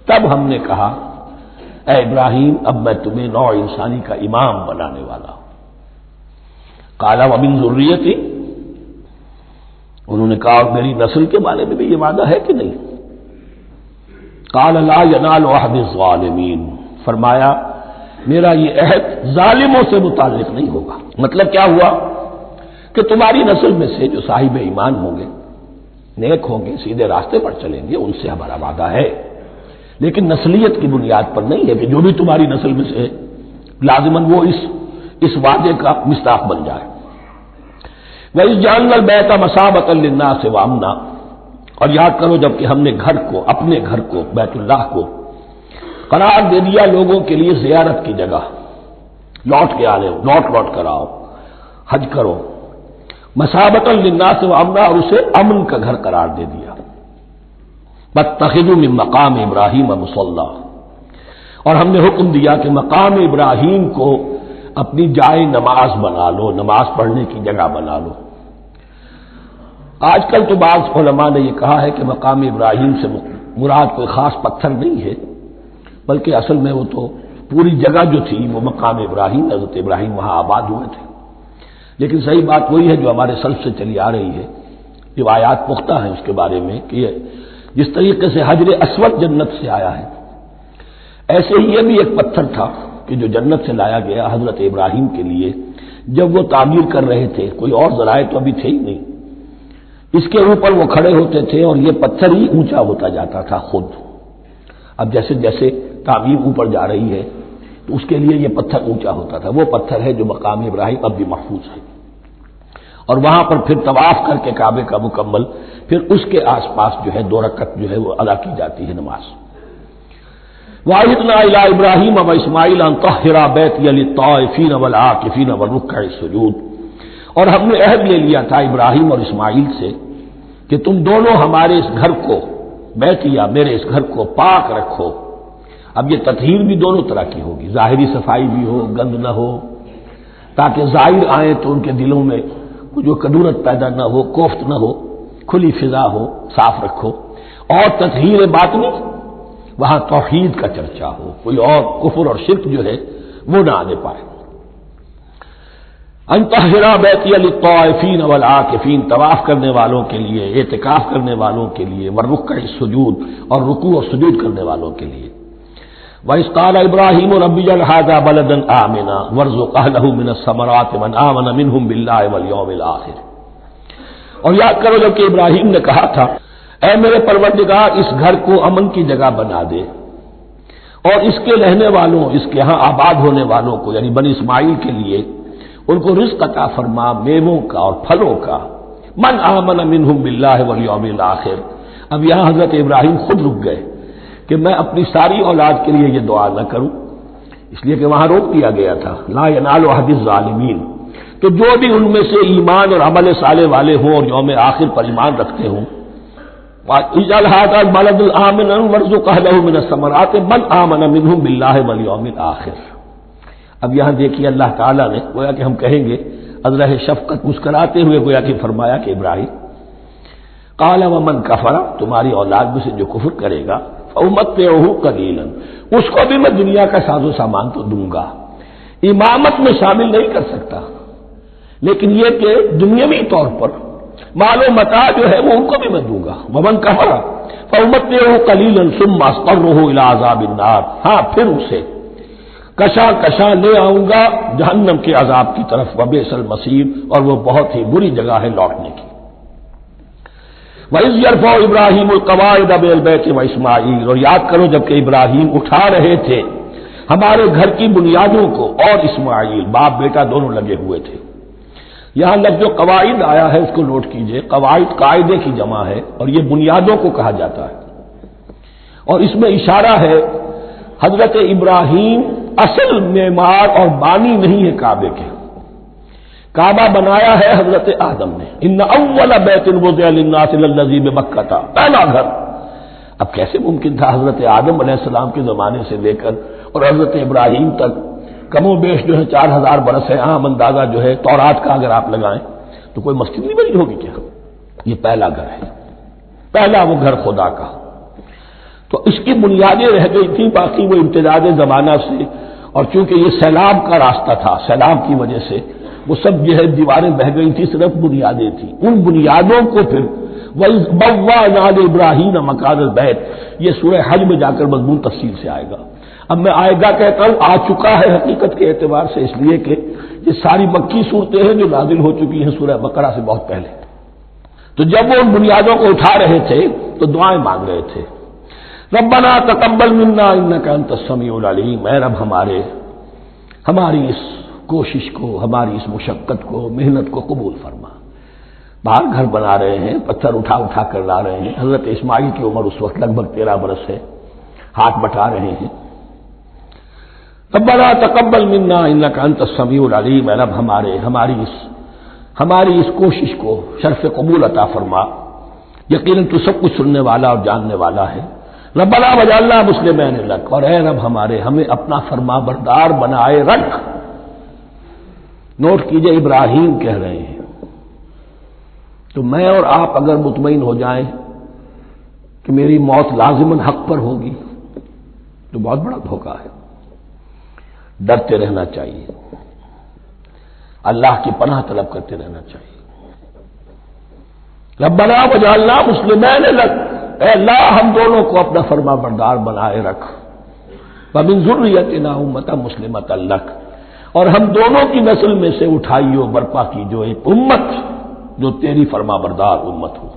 تب ہم نے کہا اے ابراہیم اب میں تمہیں نوع انسانی کا امام بنانے والا ہوں. قال ومن ذریتی، انہوں نے کہا میری نسل کے بارے میں بھی یہ وعدہ ہے کہ نہیں؟ قال لا ینال عہد الظالمین، فرمایا میرا یہ عہد ظالموں سے متعلق نہیں ہوگا. مطلب کیا ہوا کہ تمہاری نسل میں سے جو صاحب ایمان ہوں گے، نیک ہوں گے، سیدھے راستے پر چلیں گے، ان سے ہمارا وعدہ ہے، لیکن نسلیت کی بنیاد پر نہیں ہے کہ جو بھی تمہاری نسل میں سے لازماً وہ اس وعدے کا مصداق بن جائے. وَإِذْ جَعَلْنَا الْبَيْتَ مَثَابَةً لِلنَّاسِ وَأَمْنًا، اور یاد کرو جب کہ ہم نے گھر کو، اپنے گھر کو، بیت اللہ کو قرار دے دیا لوگوں کے لیے زیارت کی جگہ، لوٹ کے آنے، لوٹ کر آؤ، حج کرو. مثابۃ للناس وامنا، اور اسے امن کا گھر قرار دے دیا. واتخذوا من مقام ابراہیم مصلی، اور ہم نے حکم دیا کہ مقام ابراہیم کو اپنی جائے نماز بنا لو، نماز پڑھنے کی جگہ بنا لو. آج کل تو بعض علماء نے یہ کہا ہے کہ مقام ابراہیم سے مراد کوئی خاص پتھر نہیں ہے، بلکہ اصل میں وہ تو پوری جگہ جو تھی وہ مقام ابراہیم، حضرت ابراہیم وہاں آباد ہوئے تھے. لیکن صحیح بات وہی ہے جو ہمارے سلف سے چلی آ رہی ہے، روایات پختہ ہیں اس کے بارے میں کہ جس طریقے سے حجر اسود جنت سے آیا ہے، ایسے ہی یہ بھی ایک پتھر تھا کہ جو جنت سے لایا گیا حضرت ابراہیم کے لیے جب وہ تعمیر کر رہے تھے. کوئی اور ذرائع تو ابھی تھے ہی نہیں، اس کے اوپر وہ کھڑے ہوتے تھے اور یہ پتھر ہی اونچا ہوتا جاتا تھا خود. اب جیسے جیسے تعمیر اوپر جا رہی ہے تو اس کے لیے یہ پتھر اونچا ہوتا تھا. وہ پتھر ہے جو مقام ابراہیم اب بھی محفوظ ہے، اور وہاں پر پھر طواف کر کے کعبے کا مکمل، پھر اس کے آس پاس جو ہے 2 رکعت جو ہے وہ ادا کی جاتی ہے نماز. وَعَهِدْنَا إِلَىٰ إِبْرَاهِيمَ وَإِسْمَاعِيلَ أَن طَهِّرَا بَيْتِيَ لِلطَّائِفِينَ وَالْعَاكِفِينَ وَالرُّكَّعِ السُّجُودِ، اور ہم نے عہد لے لیا تھا ابراہیم اور اسماعیل سے کہ تم دونوں ہمارے اس گھر کو، بیتیا میرے اس گھر کو پاک رکھو. اب یہ تطہیر بھی دونوں طرح کی ہوگی، ظاہری صفائی بھی ہو، گند نہ ہو، تاکہ ظاہر آئیں تو ان کے دلوں میں جو کدورت پیدا نہ ہو، کوفت نہ ہو، کھلی فضا ہو، صاف رکھو. اور تطہیر باطنی، وہاں توحید کا چرچا ہو، کوئی اور کفر اور شرک جو ہے وہ نہ آنے پائے. ان طہرا بیتی للطائفین والعاکفین، طواف کرنے والوں کے لیے، اعتکاف کرنے والوں کے لیے، والرکع السجود، اور رکوع اور سجود کرنے والوں کے لیے. وَإِذْ قَالَ إِبْرَاهِيمُ رَبِّ اجْعَلْ هَٰذَا بَلَدًا آمِنًا وَارْزُقْ أَهْلَهُ مِنَ الثَّمَرَاتِ مَنْ آمَنَ مِنْهُمْ بِاللَّهِ وَالْيَوْمِ الْآخِرِ. اور یاد کرو جب کہ ابراہیم نے کہا تھا اے میرے پروردگار اس گھر کو امن کی جگہ بنا دے، اور اس کے رہنے والوں، اس کے ہاں آباد ہونے والوں کو یعنی بنی اسماعیل کے لیے ان کو رزق عطا فرما، میووں کا اور پھلوں کا. من آمن منہم باللہ والیوم الآخر. اب یہاں حضرت ابراہیم خود رک گئے کہ میں اپنی ساری اولاد کے لیے یہ دعا نہ کروں، اس لیے کہ وہاں روک دیا گیا تھا لا ینال عہد الظالمین. تو جو بھی ان میں سے ایمان اور عمل صالح والے ہوں اور یوم آخر پر ایمان رکھتے ہوں، اجعل هذا البلد آمنا وارزق اهله من الثمرات من آمن منهم باللہ والیوم الآخر. اب یہاں دیکھیے اللہ تعالیٰ نے گویا کہ ہم کہیں گے ازرہ شفقت مسکراتے ہوئے گویا کہ فرمایا کہ ابراہیم قال ومن کفر، تمہاری اولاد میں سے جو کفر کرے گا فأمتعه قلیلا، اس کو بھی میں دنیا کا ساز و سامان تو دوں گا. امامت میں شامل نہیں کر سکتا، لیکن یہ کہ دنیاوی طور پر مال و متاع جو ہے وہ ان کو بھی میں دوں گا. ومن کفر فأمتعه قلیلا ثم اضطره الى عذاب النار، ہاں پھر اسے کشاں لے آؤں گا جہنم کے عذاب کی طرف. وبئس المصیر، اور وہ بہت ہی بری جگہ ہے لوٹنے کی. وَإِذْ يَرْفَعُ إِبْرَاهِيمُ الْقَوَاعِدَ مِنَ الْبَيْتِ وَإِسْمَاعِيلُ، اور یاد کرو جب کہ ابراہیم اٹھا رہے تھے ہمارے گھر کی بنیادوں کو، اور اسماعیل باپ بیٹا دونوں لگے ہوئے تھے۔ یہاں لفظ جو قواعد آیا ہے اس کو نوٹ کیجئے، قواعد قاعدے کی جمع ہے اور یہ بنیادوں کو کہا جاتا ہے، اور اس میں اشارہ ہے حضرت ابراہیم اصل معمار اور بانی نہیں ہے کعبے کے، کعبہ بنایا ہے حضرت آدم نے۔ ان اول بیت وضع للناس للذی بمکہ، پہلا گھر۔ اب کیسے ممکن تھا حضرت آدم علیہ السلام کے زمانے سے لے کر اور حضرت ابراہیم تک کم و بیش جو ہے 4000 برس ہے، عام اندازہ جو ہے تورات کا اگر آپ لگائیں تو کوئی مسجد نہیں بنی ہوگی کیا؟ یہ پہلا گھر ہے، پہلا وہ گھر خدا کا۔ تو اس کی بنیادیں رہ گئی تھیں، باقی وہ امتداد زمانہ سے، اور چونکہ یہ سیلاب کا راستہ تھا، سیلاب کی وجہ سے وہ سب جو ہے دیواریں بہہ گئی تھی، صرف بنیادیں تھیں۔ ان بنیادوں کو پھر وَإِذْ بَوَّأْنَا لِإِبْرَاهِيمَ مَكَانَ الْبَيْتِ، یہ سورہ حج میں جا کر مضمون تفصیل سے آئے گا۔ اب میں آئے گا کہتا ہوں، آ چکا ہے حقیقت کے اعتبار سے، اس لیے کہ یہ ساری مکی صورتیں ہیں جو نازل ہو چکی ہیں سورہ بقرہ سے بہت پہلے۔ تو جب وہ ان بنیادوں کو اٹھا رہے تھے تو دعائیں مانگ رہے تھے، ربنا تقبل منا انک انت السمیع العلیم، اے رب ہماری اس کوشش کو، ہماری اس مشقت کو، محنت کو قبول فرما۔ باہر گھر بنا رہے ہیں، پتھر اٹھا اٹھا کر لا رہے ہیں، حضرت اسماعیل کی عمر اس وقت لگ بھگ 13 برس ہے، ہاتھ بٹا رہے ہیں۔ ربنا تقبل منا انک انت السمیع العلیم، اے رب ہماری اس کوشش کو شرف قبول عطا فرما، یقیناً تو سب کچھ سننے والا اور جاننے والا ہے۔ ربنا وجعلنا مسلمین لک، اور اے رب ہمیں اپنا فرما بردار بنائے رکھ۔ نوٹ کیجئے ابراہیم کہہ رہے ہیں، تو میں اور آپ اگر مطمئن ہو جائیں کہ میری موت لازماً حق پر ہوگی تو بہت بڑا دھوکہ ہے۔ ڈرتے رہنا چاہیے، اللہ کی پناہ طلب کرتے رہنا چاہیے۔ ربنا وجعلنا مسلمین لک، اے اللہ ہم دونوں کو اپنا فرما بردار بنائے رکھ، ومن ذریتنا امۃ مسلمۃ لک، اور ہم دونوں کی نسل میں سے اٹھائیو برپا کی جو ایک امت جو تیری فرما بردار امت ہو۔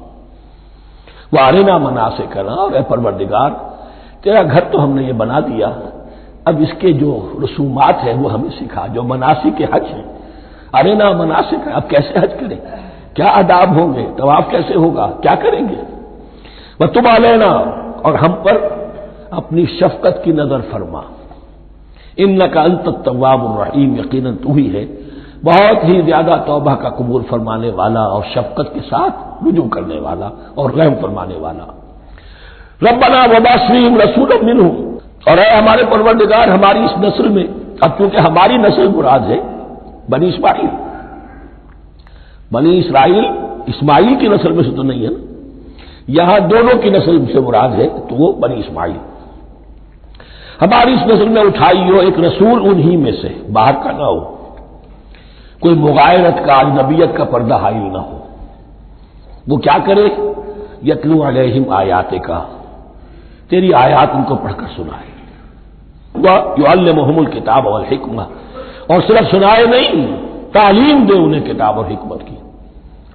وارنا مناسکنا، اور اے پروردگار تیرا گھر تو ہم نے یہ بنا دیا، اب اس کے جو رسومات ہیں وہ ہمیں سکھا، جو مناسک حج ہیں۔ ارنا مناسک، اب کیسے حج کریں، کیا آداب ہوں گے، طواف کیسے ہوگا، کیا کریں گے۔ وتب علینا، اور ہم پر اپنی شفقت کی نظر فرما، انک انت التواب الرحیم، یقیناً تو ہی ہے بہت ہی زیادہ توبہ کا قبول فرمانے والا اور شفقت کے ساتھ رجوع کرنے والا اور رحم فرمانے والا۔ ربنا وبعث فیہم رسولا منہم، اور اے ہمارے پروردگار ہماری اس نسل میں، اب چونکہ ہماری نسل مراد ہے بنی اسماعیل، بنی اسرائیل اسماعیل کی نسل میں سے تو نہیں ہے نا، یہاں دونوں کی نسل سے مراد ہے تو وہ بنی اسماعیل، ہماری اس نسل میں اٹھائی ہو ایک رسول انہی میں سے، باہر کا نہ ہو، کوئی مغایرت کا اجنبیت کا پردہ حائل نہ ہو۔ وہ کیا کرے، یتلو علیہم آیاتک، تیری آیات ان کو پڑھ کر سنائے، وَيُعَلِّمُهُمُ الْكِتَابَ وَالْحِکْمَةَ، اور صرف سنائے نہیں، تعلیم دے انہیں کتاب اور حکمت کی۔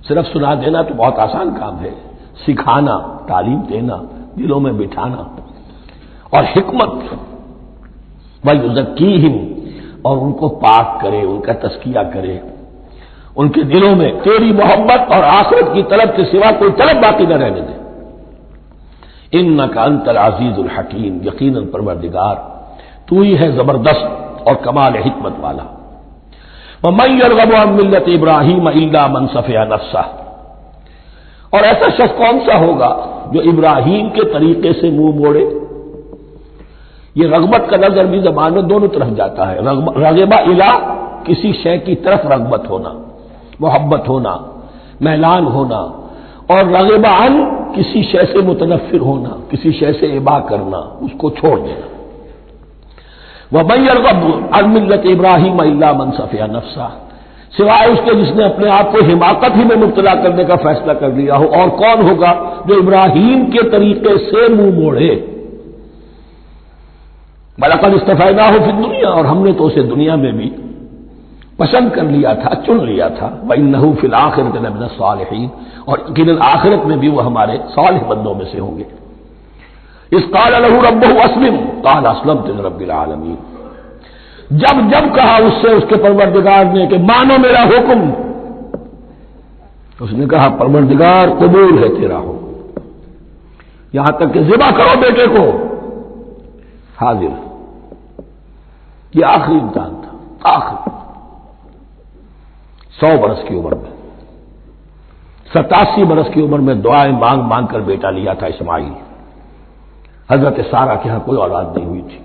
صرف سنا دینا تو بہت آسان کام ہے، سکھانا، تعلیم دینا، دلوں میں بٹھانا، اور حکمت، وَيُزَكِّيهِمْ، اور ان کو پاک کرے، ان کا تزکیہ کرے، ان کے دلوں میں تیری محبت اور آخرت کی طلب کے سوا کوئی طلب باقی نہ رہنے دے۔ انک انت العزیز الحکیم، یقیناً پروردگار تو ہی ہے زبردست اور کمال حکمت والا۔ وَمَن يَرْغَبُ عَن مِّلَّةِ إِبْرَاهِيمَ إِلَّا مَن سَفِهَ نَفْسَهُ، اور ایسا شخص کون سا ہوگا جو ابراہیم کے طریقے سے منہ موڑے۔ یہ رغبت کا لفظ عربی زبان میں دونوں طرف جاتا ہے، رغبہ الی، کسی شے کی طرف رغبت ہونا، محبت ہونا، میلان ہونا، اور رغبہ عن، کسی شے سے متنفر ہونا، کسی شے سے ابا کرنا، اس کو چھوڑ دینا۔ وَمَن يَرْغَبُ عَن مِّلَّةِ إِبْرَاهِيمَ إِلَّا مَن سَفِهَ نَفْسَهُ، سوائے اس کے جس نے اپنے آپ کو حماقت ہی میں مبتلا کرنے کا فیصلہ کر لیا ہو، اور کون ہوگا جو ابراہیم کے طریقے سے منہ موڑے۔ وَلَقَدِ اصْطَفَيْنَاهُ فِي الدُّنْيَا، اور ہم نے تو اسے دنیا میں بھی پسند کر لیا تھا، چن لیا تھا۔ وَإِنَّهُ فِي الْآخِرَةِ لَمِنَ الصَّالِحِينَ، اور یقیناً آخرت میں بھی وہ ہمارے صالح بندوں میں سے ہوں گے۔ اذ قال له ربه اسلم قال اسلمت لرب العالمین، جب جب کہا اس سے اس کے پروردگار نے کہ مانو میرا حکم، اس نے کہا پروردگار قبول ہے تیرا حکم، یہاں تک کہ ذبح کرو بیٹے کو، حاضر۔ یہ آخری امتحان تھا، آخری 100 برس کی عمر میں، 87 برس کی عمر میں دعائیں مانگ مانگ کر بیٹا لیا تھا اسماعیل۔ حضرت سارہ کے ہاں کوئی اولاد نہیں ہوئی تھی،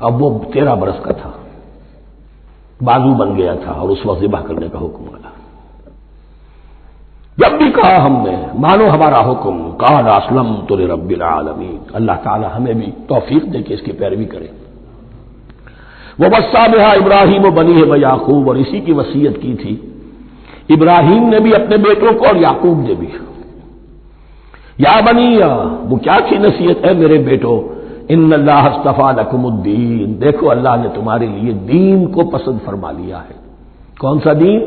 اب وہ 13 برس کا تھا، بازو بن گیا تھا اور اس وقت ذبح کرنے کا حکم ملا۔ جب بھی کہا ہم نے مانو ہمارا حکم، قال اسلمت لرب العالمین، اللہ تعالی ہمیں بھی توفیق دے کہ اس کی پیروی کریں۔ ووصى بها ابراہیم وبنیہ ویعقوب، اور اسی کی وصیت کی تھی ابراہیم نے بھی اپنے بیٹوں کو اور یعقوب نے بھی۔ یا بنیہ، وہ کیا کی نصیحت ہے میرے بیٹو، ان اللہ اصطفیٰ لکم الدین، دیکھو اللہ نے تمہارے لیے دین کو پسند فرما لیا ہے۔ کون سا دین؟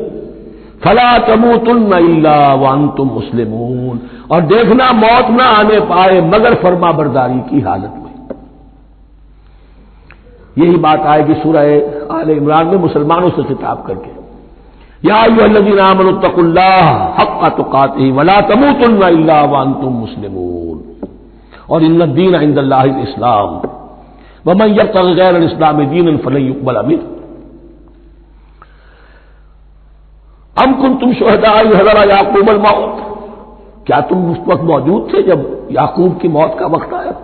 فلا تموتن الا وانتم مسلمون، اور دیکھنا موت نہ آنے پائے مگر فرما برداری کی حالت میں۔ یہی بات آئے گی سورہ آل عمران میں مسلمانوں سے خطاب کر کے، یا ایھا الذین آمنوا اتقوا اللہ حق تقاتہ ولا تموتن الا وانتم مسلمون، اور ان الدین عند اللہ الاسلام ومن یبتغ غیر الاسلام دینا فلن یقبل منہ۔ ام کنتم شہداء اذ حضر یعقوب الموت، کیا تم اس وقت موجود تھے جب یعقوب کی موت کا وقت آیا؟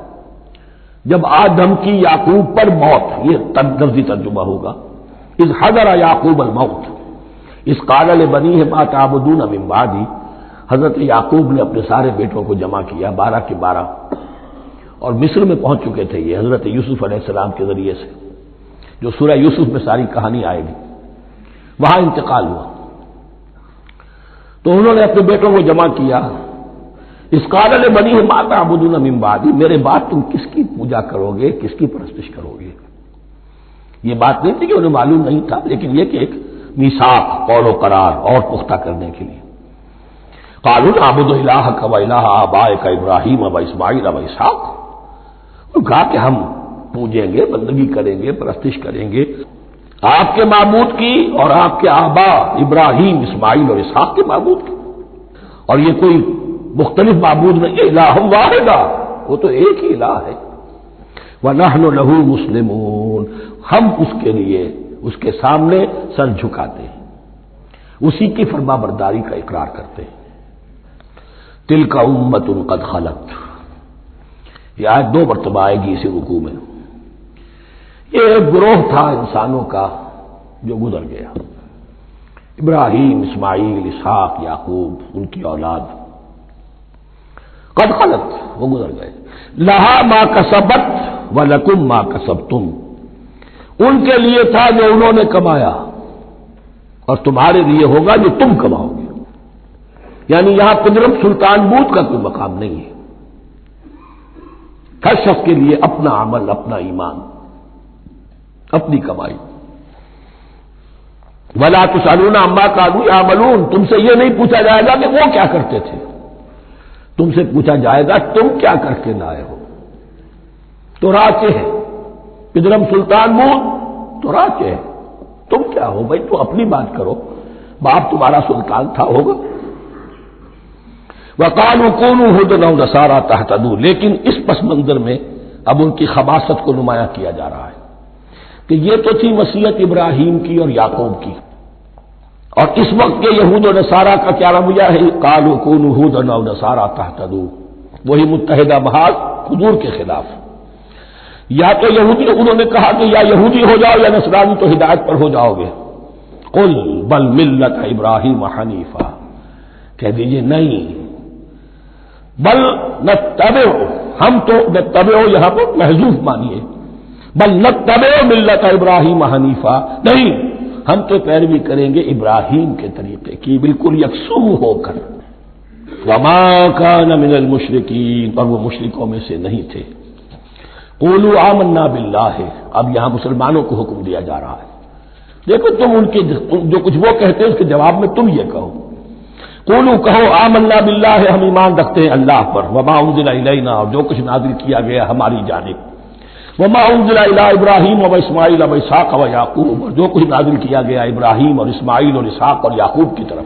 جب آدم کی یعقوب پر موت، یہ لفظی ترجمہ ہوگا، اذ حضر یعقوب الموت اذ قال لبنیہ ما تعبدون من بعدی، حضرت یعقوب نے اپنے سارے بیٹوں کو جمع کیا، 12 کے 12، اور مصر میں پہنچ چکے تھے یہ حضرت یوسف علیہ السلام کے ذریعے سے، جو سورہ یوسف میں ساری کہانی آئے گی، وہاں انتقال ہوا۔ تو انہوں نے اپنے بیٹوں کو جمع کیا، اس قال لبنیہ ما تعبدون من بعدی، میرے بعد تم کس کی پوجا کرو گے، کس کی پرستش کرو گے؟ یہ بات نہیں تھی کہ انہیں معلوم نہیں تھا، لیکن یہ کہ ایک میثاق، قول و قرار اور پختہ کرنے کے لیے۔ قالوا نعبد الہک و الہ آبائک ابراہیم و اسماعیل و اسحاق، کہا کہ ہم پوجیں گے، بندگی کریں گے، پرستش کریں گے آپ کے معبود کی اور آپ کے آبا ابراہیم، اسماعیل اور اسحاق کے معبود کی، اور یہ کوئی مختلف معبود نہیں ہے، الہ واحد، وہ تو ایک ہی الہ ہے۔ وَنَحْنُ لَهُ مُسْلِمُونَ، ہم اس کے لیے اس کے سامنے سر جھکاتے ہیں، اسی کی فرما برداری کا اقرار کرتے ہیں۔ تِلْكَ أُمَّةٌ قَدْ خَلَتْ، یہ آیت 2 مرتبہ آئے گی اسی رکوع میں۔ یہ ایک گروہ تھا انسانوں کا جو گزر گیا، ابراہیم، اسماعیل، اسحاق، یعقوب، ان کی اولاد، قد خلت، وہ گزر گئے۔ لہا ما کسبت ولکم ما کسبتم، ان کے لیے تھا جو انہوں نے کمایا اور تمہارے لیے ہوگا جو تم کماؤ گے، یعنی یہاں پدرم سلطان بود کا کوئی مقام نہیں ہے، ہر شخص کے لیے اپنا عمل، اپنا ایمان، اپنی کمائی۔ ولا تسألون عما كانوا يعملون، تم سے یہ نہیں پوچھا جائے گا کہ وہ کیا کرتے تھے، تم سے پوچھا جائے گا تم کیا کر کے لائے ہو۔ تو راچے ہے پدرم سلطان بود، تو راچے ہے، تم کیا ہو بھائی، تو اپنی بات کرو، باپ تمہارا سلطان تھا، ہوگا۔ وقالوا كونوا هودا أو نصارى تهتدوا، لیکن اس پس منظر میں اب ان کی خباثت کو نمایاں کیا جا رہا ہے کہ یہ تو تھی وصیت ابراہیم کی اور یعقوب کی، اور اس وقت کے یہود و نصارہ کا کیا رویہ ہے؟ قالوا كونوا هودا أو نصارى تهتدوا، وہی متحدہ محاذ حضور کے خلاف۔ یا تو یہودی، انہوں نے کہا کہ یا یہودی ہو جاؤ یا نصرانی تو ہدایت پر ہو جاؤ گے۔ قل بل ملت ابراہیم حنیفہ، کہہ دیجئے نہیں، بل نتبع، ہم تو نتبع یہاں پر محذوف مانیے، بل نتبع ملت ابراہیم حنیفہ، نہیں، ہم تو پیروی کریں گے ابراہیم کے طریقے کی، بالکل یکسو ہو کر۔ وما کان من المشرکین، اور وہ مشرکوں میں سے نہیں تھے۔ قولوا آمنا باللہ، اب یہاں مسلمانوں کو حکم دیا جا رہا ہے، دیکھو تم ان کے جو کچھ وہ کہتے ہیں اس کے جواب میں تم یہ کہو، قولوا کہو آمنا باللہ، ہم ایمان رکھتے ہیں اللہ پر، وما انزل الینا، اور جو کچھ نازل کیا گیا ہماری جانب، وما انزل الی ابراہیم و اسماعیل و اسحاق و یعقوب، اور جو کچھ نازل کیا گیا ابراہیم اور اسماعیل اور اسحاق اور یعقوب کی طرف،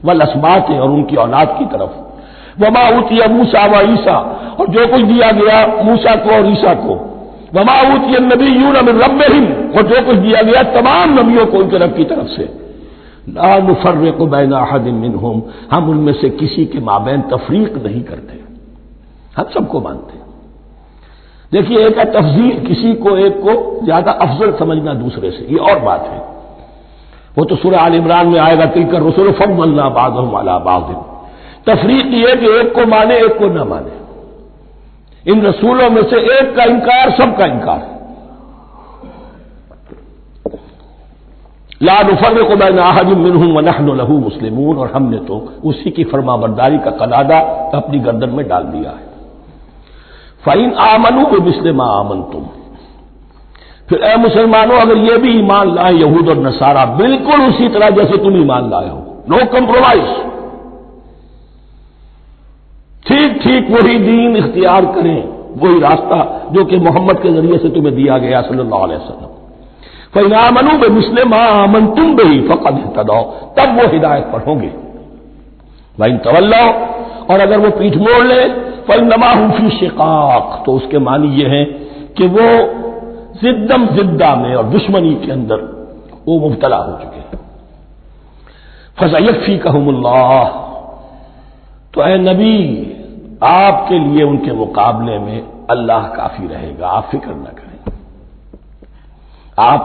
والاسباط اور ان کی اولاد کی طرف، وما اوتی موسیٰ و عیسیٰ، اور جو کچھ دیا گیا موسیٰ کو اور عیسیٰ کو، وما اوتی النبیون من ربہم، اور جو کچھ دیا گیا تمام نبیوں کو ان کے رب کی طرف سے، لا نفرق بین احد منہم، ہم ان میں سے کسی کے مابین تفریق نہیں کرتے، ہم سب کو مانتے ہیں۔ دیکھیے ایک ہے تفضیل، کسی کو ایک کو زیادہ افضل سمجھنا دوسرے سے، یہ اور بات ہے، وہ تو سورہ آل عمران میں آئے گا تلک الرسل فضلنا بعضهم علی بعض۔ تفریق یہ کہ ایک کو مانے ایک کو نہ مانے، ان رسولوں میں سے ایک کا انکار سب کا انکار، لا نفرق بین احد منہم ونحن له مسلمون، اور ہم نے تو اسی کی فرما برداری کا قلادہ اپنی گردن میں ڈال دیا ہے۔ فَإِنْ آمَنُوا بِمِثْلِ مَا آمَنْتُمْ، پھر اے مسلمانوں اگر یہ بھی ایمان لائیں یہود اور نصارہ بالکل اسی طرح جیسے تم ایمان لائے ہو، نو کمپرومائز، ٹھیک ٹھیک وہی دین اختیار کریں، وہی راستہ جو کہ محمد کے ذریعے سے تمہیں دیا گیا صلی اللہ علیہ وسلم، فَإِنْ آمَنُوا بِمِثْلِ مَا آمَنْتُمْ بِهِ فَقَدْ اهْتَدَوْا، تب وہ ہدایت پر ہوں گے۔ وَإِنْ تَوَلَّوْا، اور اگر وہ پیٹھ موڑ لیں، فَإِنَّمَا هُمْ فِي شِقَاقٍ، تو اس کے معنی یہ ہیں کہ وہ زدم زدہ میں اور دشمنی کے اندر وہ مبتلا ہو چکے ہیں۔ فَسَيَكْفِيكَهُمُ اللَّهُ، تو اے نبی آپ کے لیے ان کے مقابلے میں اللہ کافی رہے گا، آپ فکر نہ کریں، آپ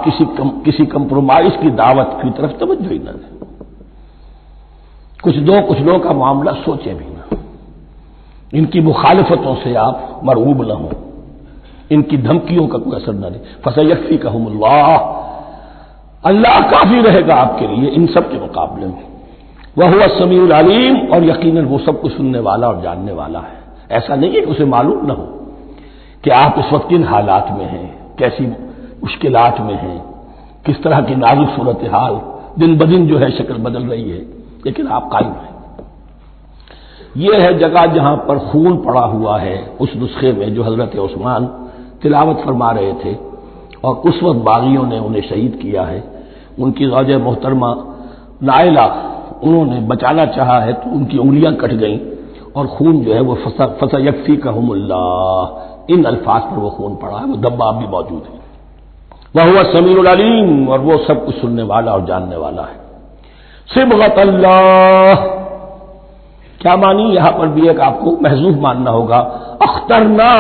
کسی کمپرومائز کی دعوت کی طرف توجہ ہی نہ دیں، کچھ دو کا معاملہ سوچیں بھی نہ، ان کی مخالفتوں سے آپ مرعوب نہ ہوں، ان کی دھمکیوں کا کوئی اثر نہ دیں۔ فَسَيَكْفِيكَهُمُ اللَّهُ، اللہ کافی رہے گا آپ کے لیے ان سب کے مقابلے میں۔ وَهُوَ السَّمِيعُ الْعَلِيمُ، اور یقیناً وہ سب کچھ سننے والا اور جاننے والا ہے۔ ایسا نہیں ہے کہ اسے معلوم نہ ہو کہ آپ اس وقت کن حالات میں ہیں، کیسی مشکلات میں ہیں، کس طرح کی نازک صورتحال دن بدن جو ہے شکل بدل رہی ہے، لیکن آپ قائم ہیں۔ یہ ہے جگہ جہاں پر خون پڑا ہوا ہے، اس نسخے میں جو حضرت عثمان تلاوت فرما رہے تھے، اور اس وقت باغیوں نے انہیں شہید کیا ہے، ان کی زوجہ محترمہ نائلہ، انہوں نے بچانا چاہا ہے تو ان کی انگلیاں کٹ گئیں، اور خون جو ہے وہ فَسَيَكْفِيكَهُمُ اللَّهُ، ان الفاظ پر وہ خون پڑا ہے، وہ دباب بھی موجود ہے۔ وَهُوَ السَّمِيعُ الْعَلِيمُ، اور وہ سب کچھ سننے والا اور جاننے والا ہے۔ صبغۃ اللہ، کیا معنی یہاں پر بھی ایک آپ کو محذوف ماننا ہوگا، اخترنا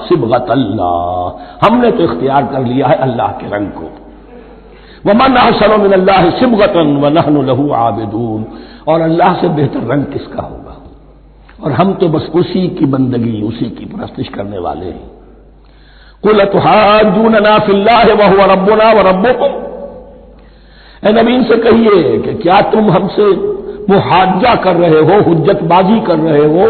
صبغۃ اللہ، ہم نے تو اختیار کر لیا ہے اللہ کے رنگ کو۔ وَمَنْ أَحْسَنُ مِنَ اللَّهِ صِبْغَةً وَنَحْنُ لَهُ عَابِدُونَ، اور اللہ سے بہتر رنگ کس کا ہوگا، اور ہم تو بس اسی کی بندگی، اسی کی پرستش کرنے والے ہیں۔ قُلْ أَتُحَاجُّونَنَا فِي اللَّهِ وَهُوَ رَبُّنَا وَرَبُّكُمْ، اے نبی ان سے کہیے کہ کیا تم ہم سے محاجہ کر رہے ہو، حجت بازی کر رہے ہو،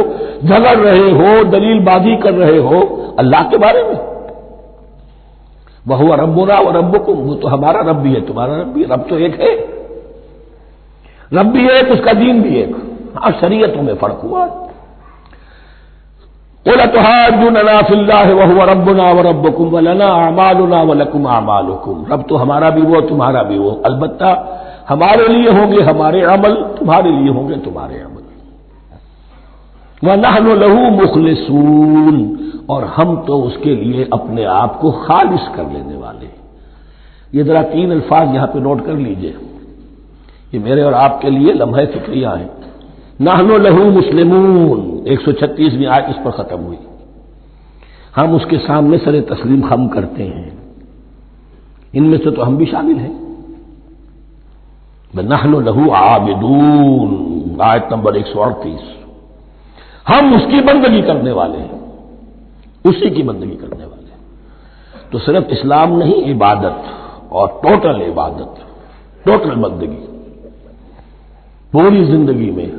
جھگڑ رہے ہو، دلیل بازی کر رہے ہو اللہ کے بارے میں؟ وَهُوَ رَبُّنَا وَرَبُّكُمْ، وہ تو ہمارا رب بھی ہے تمہارا رب بھی ہے، رب تو ایک ہے، رب بھی ایک، اس کا دین بھی ایک، ہاں شریعتوں میں فرق ہوا۔ قُلْ أَتُحَاجُّونَنَا فِي اللَّهِ وَهُوَ رَبُّنَا وَرَبُّكُمْ وَلَنَا أَعْمَالُنَا وَلَكُمْ أَعْمَالُكُمْ، رب تو ہمارا بھی وہ تمہارا بھی وہ، البتہ ہمارے لیے ہوں گے ہمارے عمل، تمہارے لیے ہوں گے تمہارے عمل۔ وَنَحْنُ لَهُ مُخْلِصُونَ، اور ہم تو اس کے لیے اپنے آپ کو خالص کر لینے والے۔ یہ ذرا 3 الفاظ یہاں پہ نوٹ کر لیجئے، یہ میرے اور آپ کے لیے لمحہ فکریہ ہیں۔ نحن لہو مسلمون، 136ویں آیت اس پر ختم ہوئی، ہم اس کے سامنے سر تسلیم خم کرتے ہیں، ان میں سے تو ہم بھی شامل ہیں۔ نحن لہو عابدون، آیت نمبر 138، ہم اس کی بندگی کرنے والے ہیں، اسی کی بندگی کرنے والے ہیں۔ تو صرف اسلام نہیں، عبادت اور ٹوٹل عبادت، ٹوٹل بندگی، پوری زندگی میں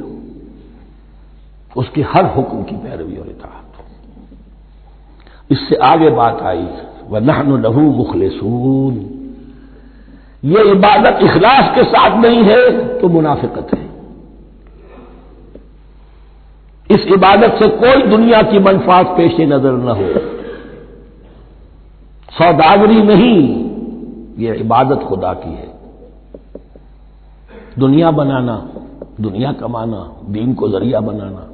اس کے ہر حکم کی پیروی اور اطاعت۔ اس سے آگے بات آئی وَنَحْنُ لَهُ مُخْلِصُونَ، یہ عبادت اخلاص کے ساتھ نہیں ہے تو منافقت ہے۔ اس عبادت سے کوئی دنیا کی منفعت پیش نظر نہ ہو، سوداگری نہیں، یہ عبادت خدا کی ہے۔ دنیا بنانا، دنیا کمانا، دین کو ذریعہ بنانا،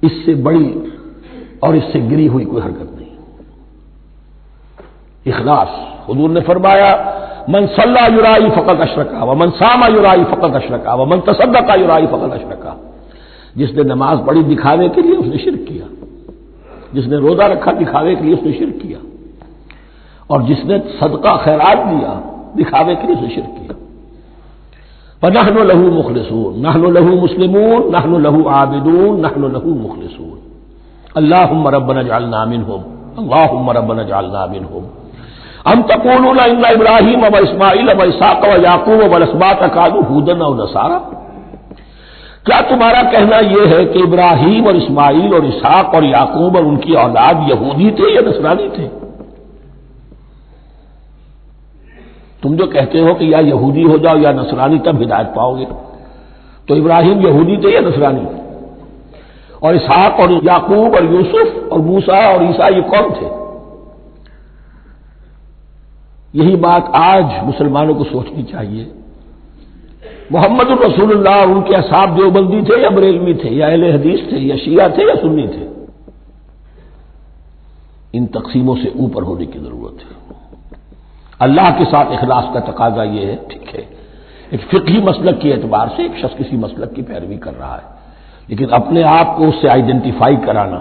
اس سے بڑی اور اس سے گری ہوئی کوئی حرکت نہیں۔ اخلاص، حضور نے فرمایا من صلی یرائی فقط اشرکا ومن صام یرائی فقط اشرکا ومن تصدق یرائی فقط اشرکا۔ جس نے نماز پڑھی دکھاوے کے لیے اس نے شرک کیا، جس نے روزہ رکھا دکھاوے کے لیے اس نے شرک کیا، اور جس نے صدقہ خیرات دیا دکھاوے کے لیے اس نے شرک کیا۔ فنحن له مخلصون، نحن له مسلمون، نحن له عابدون، نحن له مخلصون۔ اللهم ربنا اجعلنا منهم، اللهم ربنا اجعلنا منهم۔ ام تقولون ان ابراہیم واسماعیل واسحاق ویعقوب والاسباط كانوا هودا او نصارى، کیا تمہارا کہنا یہ ہے کہ ابراہیم اور اسماعیل اور اسحاق اور یعقوب اور ان کی اولاد یہودی تھے یا نصرانی تھے؟ تم جو کہتے ہو کہ یا یہودی ہو جاؤ یا نصرانی تب ہدایت پاؤ گے، تو ابراہیم یہودی تھے یا نصرانی؟ اور اسحاق اور یعقوب اور یوسف اور موسیٰ اور عیسیٰ یہ کون تھے؟ یہی بات آج مسلمانوں کو سوچنی چاہیے۔ محمد الرسول اللہ اور ان کے اصحاب دیوبندی تھے یا بریلوی تھے یا اہل حدیث تھے یا شیعہ تھے یا سنی تھے؟ ان تقسیموں سے اوپر ہونے کی ضرورت ہے۔ اللہ کے ساتھ اخلاص کا تقاضا یہ ہے، ٹھیک ہے ایک فقہی مسلک کے اعتبار سے ایک شخص کسی مسلک کی پیروی کر رہا ہے، لیکن اپنے آپ کو اس سے آئیڈینٹیفائی کرانا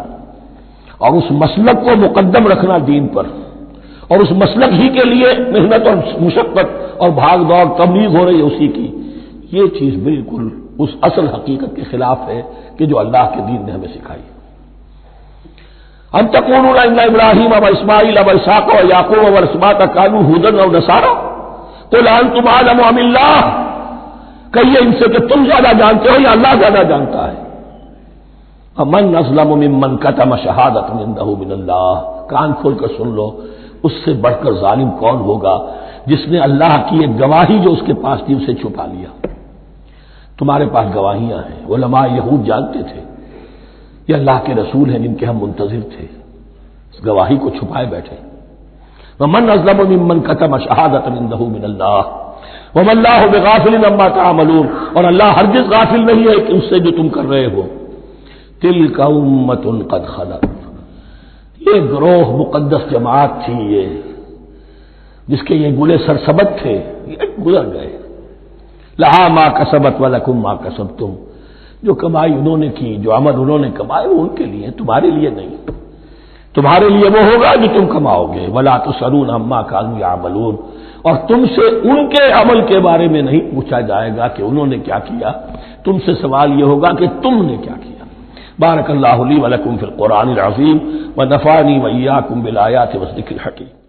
اور اس مسلک کو مقدم رکھنا دین پر، اور اس مسلک ہی کے لیے محنت اور مشقت اور بھاگ دوڑ تبلیغ ہو رہی ہے اسی کی، یہ چیز بالکل اس اصل حقیقت کے خلاف ہے کہ جو اللہ کے دین نے ہمیں سکھائی۔ ام تقولون ان ابراہیم واسماعیل واسحاق ویعقوب والاسباط كانوا هودا او نصارى قل انتم اعلم ام اللہ، کہیے ان سے کہ تم زیادہ جانتے ہو یا اللہ زیادہ جانتا ہے۔ ومن اظلم ممن كتم شهادة عنده من اللہ، کان کھول کر سن لو، اس سے بڑھ کر ظالم کون ہوگا جس نے اللہ کی ایک گواہی جو اس کے پاس تھی اسے چھپا لیا۔ تمہارے پاس گواہیاں ہیں، علماء یہود جانتے تھے یہ اللہ کے رسول ہیں جن کے ہم منتظر تھے، اس گواہی کو چھپائے بیٹھے۔ ومن اظلم ممن كتم شهادة عنده من اللہ وما اللہ بغافل عما تعملون، اور اللہ ہرگز غافل نہیں ہے کہ اس سے جو تم کر رہے ہو۔ تلک امۃ قد خلت، یہ گروہ مقدس جماعت تھی یہ جس کے یہ گلے سرسبد تھے، یہ گزر گئے۔ لہا ما کسبت ولکم ما کسبتم، جو کمائی انہوں نے کی، جو عمل انہوں نے کمائے وہ ان کے لیے، تمہارے لیے نہیں۔ تمہارے لیے وہ ہوگا جو تم کماؤ گے۔ ولا تسألون عما كانوا يعملون، اور تم سے ان کے عمل کے بارے میں نہیں پوچھا جائے گا کہ انہوں نے کیا کیا، تم سے سوال یہ ہوگا کہ تم نے کیا کیا۔ بارک اللہ لی ولکم فی القرآن العظیم ونفعنی وإیاکم بالآیات والذکر الحکیم۔